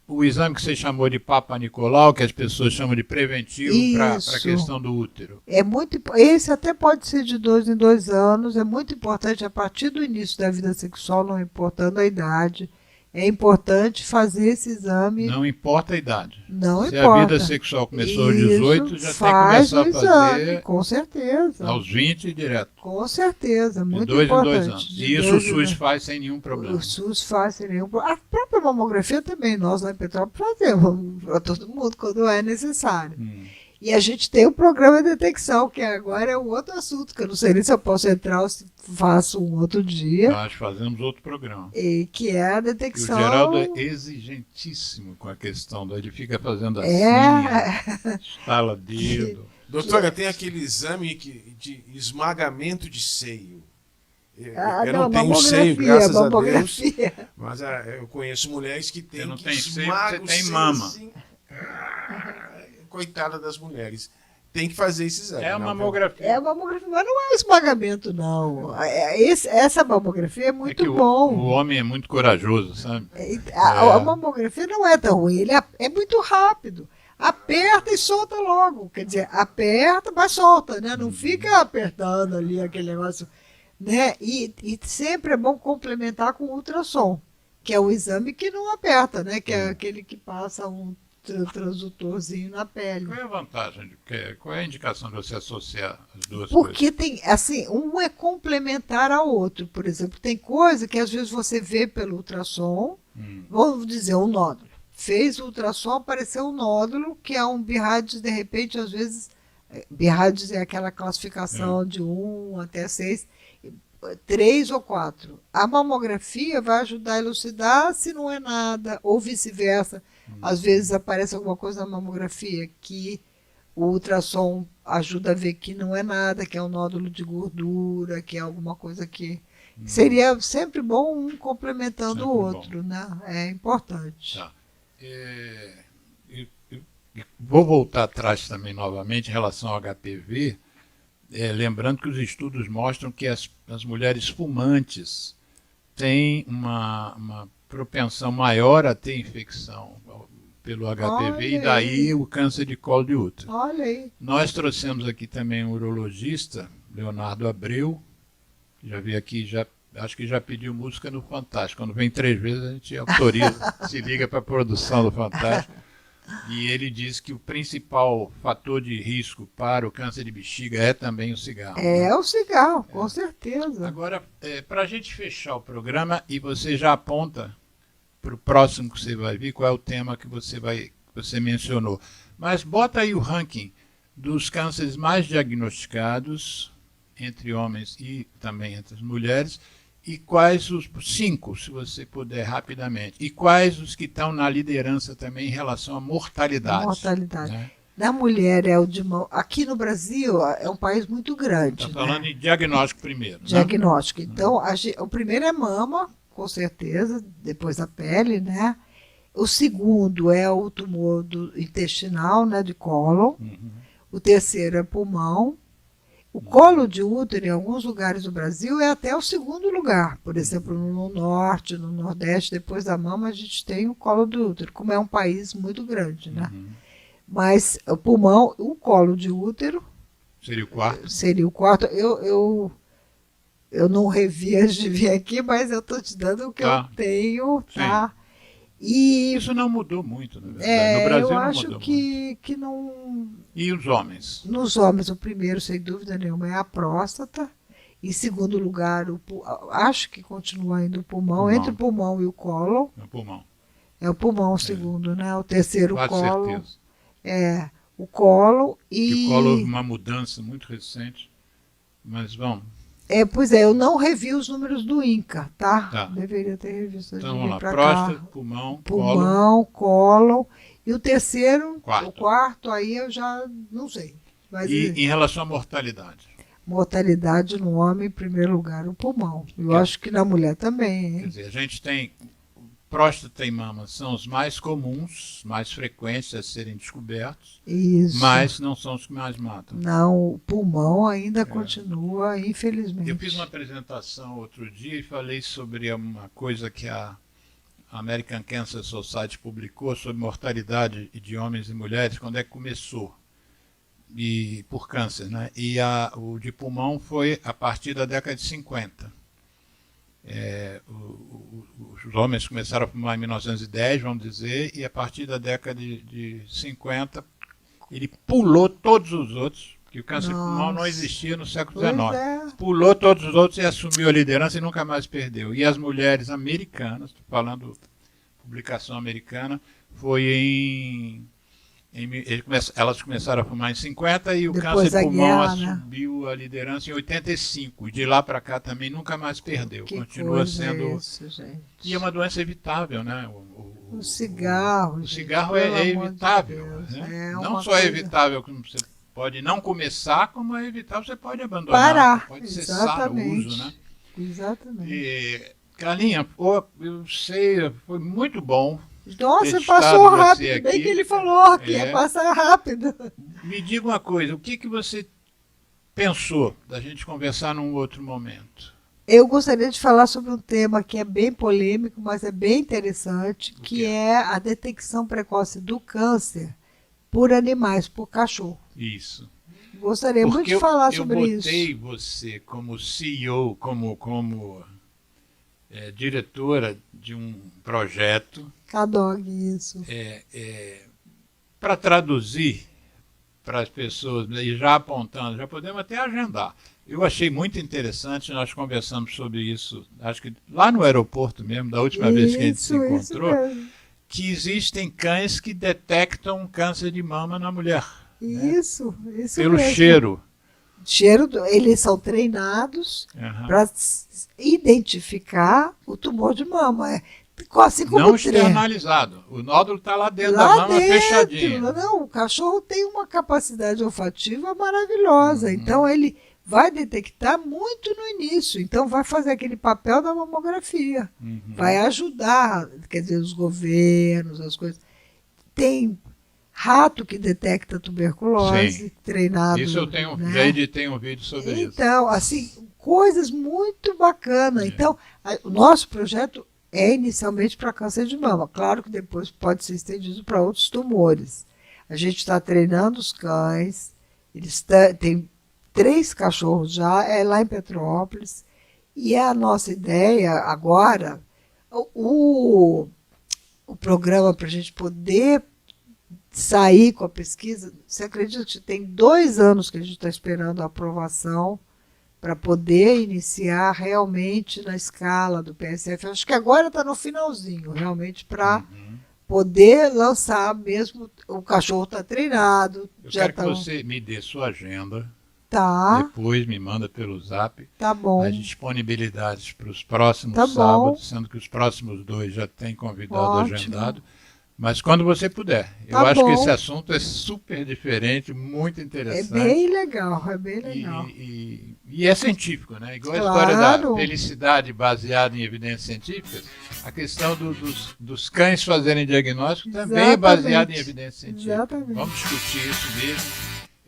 O exame que você chamou de Papa Nicolau, que as pessoas chamam de preventivo para a Isso. questão do útero. Esse até pode ser de 2 em 2 anos, é muito importante a partir do início da vida sexual, não importando a idade. É importante fazer esse exame. Não importa a idade. Não Se importa. a vida sexual começou aos Isso, 18, já tem que faz começar a o fazer exame, com certeza. aos 20 e direto. Com certeza, De muito 2 em 2 importante. anos. De E isso o 2 em SUS 2. faz sem nenhum problema. O SUS faz sem nenhum problema. A própria mamografia também, nós lá em Petrópolis fazemos para todo mundo quando é necessário. E a gente tem o programa de detecção, que agora é um outro assunto, que eu não sei nem se eu posso entrar ou se faço um outro dia, Nós fazemos outro programa. e que é a E o detecção. Geraldo é exigentíssimo com a questão, ele fica fazendo assim, É. estala dedo. Doutora, tem aquele exame de esmagamento de seio. Eu não tenho mamografia, seio, graças a Deus. mamografia. Mas eu conheço mulheres que têm Você não que tem seio, esmaga você o tem seio mama. assim. Coitada das mulheres. Tem que fazer esse exame. É a não, mamografia. É mamografia, mas não é esmagamento, não. Essa mamografia é muito É que bom. o homem é muito corajoso, sabe? A mamografia não é tão ruim, é muito rápido. Aperta e solta logo. Quer dizer, aperta, mas solta, né? Não fica apertando ali aquele negócio. Né? E sempre é bom complementar com ultrassom, que é o exame que não aperta, né? Que é aquele que passa um transdutorzinho na pele. Qual é a vantagem? Qual é a indicação de você associar as duas Porque tem, assim, um é complementar ao outro. Por exemplo, tem coisa que às vezes você vê pelo ultrassom, vamos dizer, um nódulo. Fez o ultrassom, apareceu um nódulo, que é um BIRADS, de repente, às vezes, BIRADS é aquela classificação de 1 até 6, 3 ou 4. A mamografia vai ajudar a elucidar se não é nada, ou vice-versa. Às vezes aparece alguma coisa na mamografia que o ultrassom ajuda a ver que não é nada, que é um nódulo de gordura, que é alguma coisa que... Seria sempre bom um complementando Sempre o bom. outro, né? É importante. Tá. Vou voltar atrás também novamente em relação ao HPV, lembrando que os estudos mostram que as mulheres fumantes têm uma propensão maior a ter infecção pelo HPV Olha e daí o câncer de colo de útero. Olha aí. Nós trouxemos aqui também um urologista, Leonardo Abreu, que já veio aqui, acho que já pediu música no Fantástico. Quando vem 3 vezes a gente autoriza, se liga para a produção do Fantástico. E ele diz que o principal fator de risco para o câncer de bexiga é também o cigarro. É o cigarro, com certeza. Agora, para a gente fechar o programa, e você já aponta para o próximo que você vai vir, qual é o tema que você mencionou. Mas bota aí o ranking dos cânceres mais diagnosticados entre homens e também entre as mulheres, e quais os 5, se você puder rapidamente, e quais os que estão na liderança também em relação à mortalidade. Mortalidade. Né? Na mulher é o de mão. Aqui no Brasil é um país muito grande. Está falando em diagnóstico primeiro. Né? Diagnóstico. Então, o primeiro é mama, com certeza, depois a pele, né? O segundo é o tumor intestinal, né, de cólon. O terceiro é pulmão. O colo de útero, em alguns lugares do Brasil, é até o segundo lugar. Por exemplo, no norte, no nordeste, depois da mama, a gente tem o colo do útero, como é um país muito grande, né? Mas o pulmão, o colo de útero... Seria o quarto? Seria o quarto. Eu não revi antes de vir aqui, mas eu estou te dando o que eu tenho, tá? E, isso não mudou muito, na verdade. No Brasil eu não acho mudou que não... E os homens? Nos homens, o primeiro, sem dúvida nenhuma, é a próstata. Em segundo lugar, acho que continua ainda o pulmão. Entre o pulmão e o cólon. É o pulmão. É o pulmão o segundo, né? O terceiro, o cólon. Certeza. É, o cólon e... O colo houve uma mudança muito recente, mas vamos. Pois é, eu não revi os números do INCA, tá? Deveria ter revisto. Então vamos lá, próstata, pulmão, cólon. E o terceiro, quarto. O quarto, aí eu já não sei. Mas e em relação à mortalidade? Mortalidade no homem, em primeiro lugar, o pulmão. Eu acho que na mulher também, hein? Quer dizer, a gente tem próstata e mama, são os mais comuns, mais frequentes a serem descobertos, Isso. mas não são os que mais matam. Não, o pulmão ainda continua, infelizmente. Eu fiz uma apresentação outro dia e falei sobre uma coisa que a American Cancer Society publicou sobre mortalidade de homens e mulheres, quando é que começou, e por câncer, né? E o de pulmão foi a partir da década de 50. Os homens começaram a fumar em 1910, vamos dizer, e a partir da década de 50 ele pulou todos os outros, porque o câncer de pulmão não existia no século XIX. Pulou todos os outros e assumiu a liderança e nunca mais perdeu. E as mulheres americanas, estou falando publicação americana, foi Elas começaram a fumar em 50 e o Depois câncer da de pulmão guerra, né? assumiu a liderança em 85. E de lá para cá também nunca mais perdeu. Que Continua coisa sendo. isso, gente. E é uma doença evitável, né? O cigarro. O gente, cigarro pelo é amor de evitável. Deus, Né? é Não uma só é coisa- evitável, como você pode não começar, como é evitável, você pode abandonar. Parar. Pode cessar o Exatamente. uso, né? Exatamente. E, Carlinha, pô, eu sei, foi muito bom. Nossa, Estado passou você rápido. aqui. Bem que ele falou que ia É. passar rápido. Me diga uma coisa, o que você pensou da gente conversar num outro momento? Eu gostaria de falar sobre um tema que é bem polêmico, mas é bem interessante, que é a detecção precoce do câncer por animais, por cachorro. Isso. Gostaria muito de falar sobre eu isso. botei você como CEO, como diretora de um projeto Cadog, isso. para traduzir para as pessoas, e já apontando, já podemos até agendar. Eu achei muito interessante, nós conversamos sobre isso, acho que lá no aeroporto mesmo, da última vez que a gente se Isso encontrou, mesmo. que existem cães que detectam câncer de mama na mulher, Isso pelo mesmo. cheiro. Eles são treinados Aham. para identificar o tumor de mama. Assim como Não o trem. externalizado. O nódulo está lá dentro da Lá mama fechadinho. Não, o cachorro tem uma capacidade olfativa maravilhosa. Então, ele vai detectar muito no início. Então, vai fazer aquele papel da mamografia. Vai ajudar, quer dizer, os governos, as coisas. Tem rato que detecta tuberculose, Sim. treinado. Isso eu tenho, né? já editei um vídeo sobre isso. Então, assim, coisas muito bacanas. Então, o nosso projeto é inicialmente para câncer de mama. Claro que depois pode ser estendido para outros tumores. A gente está treinando os cães, eles têm 3 cachorros já, é lá em Petrópolis, e a nossa ideia agora, o programa para a gente poder sair com a pesquisa, você acredita que tem 2 anos que a gente está esperando a aprovação para poder iniciar realmente na escala do PSF. Acho que agora está no finalzinho, realmente, para poder lançar mesmo. O cachorro está treinado. Eu já quero que você me dê sua agenda, Tá, depois me manda pelo zap tá bom. as disponibilidades para os próximos Tá bom. sábados, sendo que os próximos 2 já tem convidado Ótimo. agendado. Mas quando você puder. Eu Tá acho que bom. esse assunto é super diferente, muito É interessante. bem legal, é bem legal. E é científico, né? Igual a Claro. história da felicidade baseada em evidências científicas, a questão dos cães fazerem diagnóstico também é baseada em Exatamente. evidências científicas. Exatamente. Vamos discutir isso mesmo.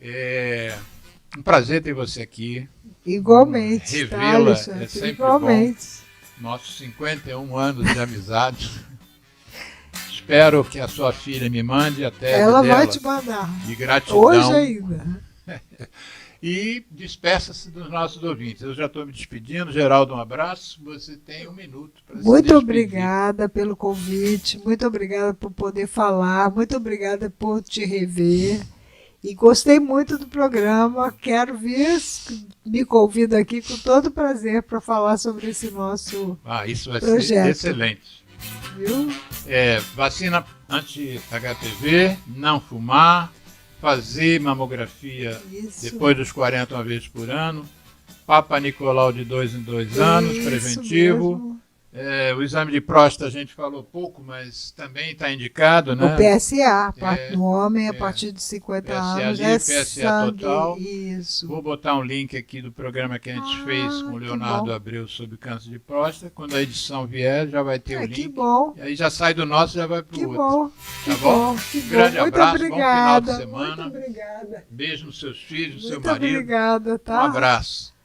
É um prazer ter você aqui. Igualmente, tá, Revê-la Alexandre? é sempre Igualmente. Nossos 51 anos de amizade. Espero que a sua filha me mande até Ela dela. vai te mandar. De gratidão. Hoje ainda. E despeça-se dos nossos ouvintes. Eu já estou me despedindo. Geraldo, um abraço. Você tem 1 minuto para se Muito despedir. obrigada pelo convite, muito obrigada por poder falar, muito obrigada por te rever. E gostei muito do programa. Quero vir, me convido aqui com todo prazer para falar sobre esse nosso Isso vai projeto. ser excelente. viu? Vacina anti-HPV, não fumar, fazer mamografia Isso. depois dos 40 uma vez por ano, Papa Nicolau de 2 em 2 anos, Isso preventivo. mesmo. O exame de próstata a gente falou pouco, mas também está indicado, né? O PSA, É, no homem, a partir de 50 PSA anos, ali, é PSA sangue. total. Isso. Vou botar um link aqui do programa que a gente fez com o que Leonardo bom. Abreu sobre câncer de próstata. Quando a edição vier, já vai ter o Que link. bom, E aí já sai do nosso e já vai para que o outro. bom, que Tá bom? bom, que bom. Grande Muito abraço, bom final de obrigada, semana. muito obrigada. Beijo nos seus filhos, no seu Muito marido. obrigada, Um tá? abraço.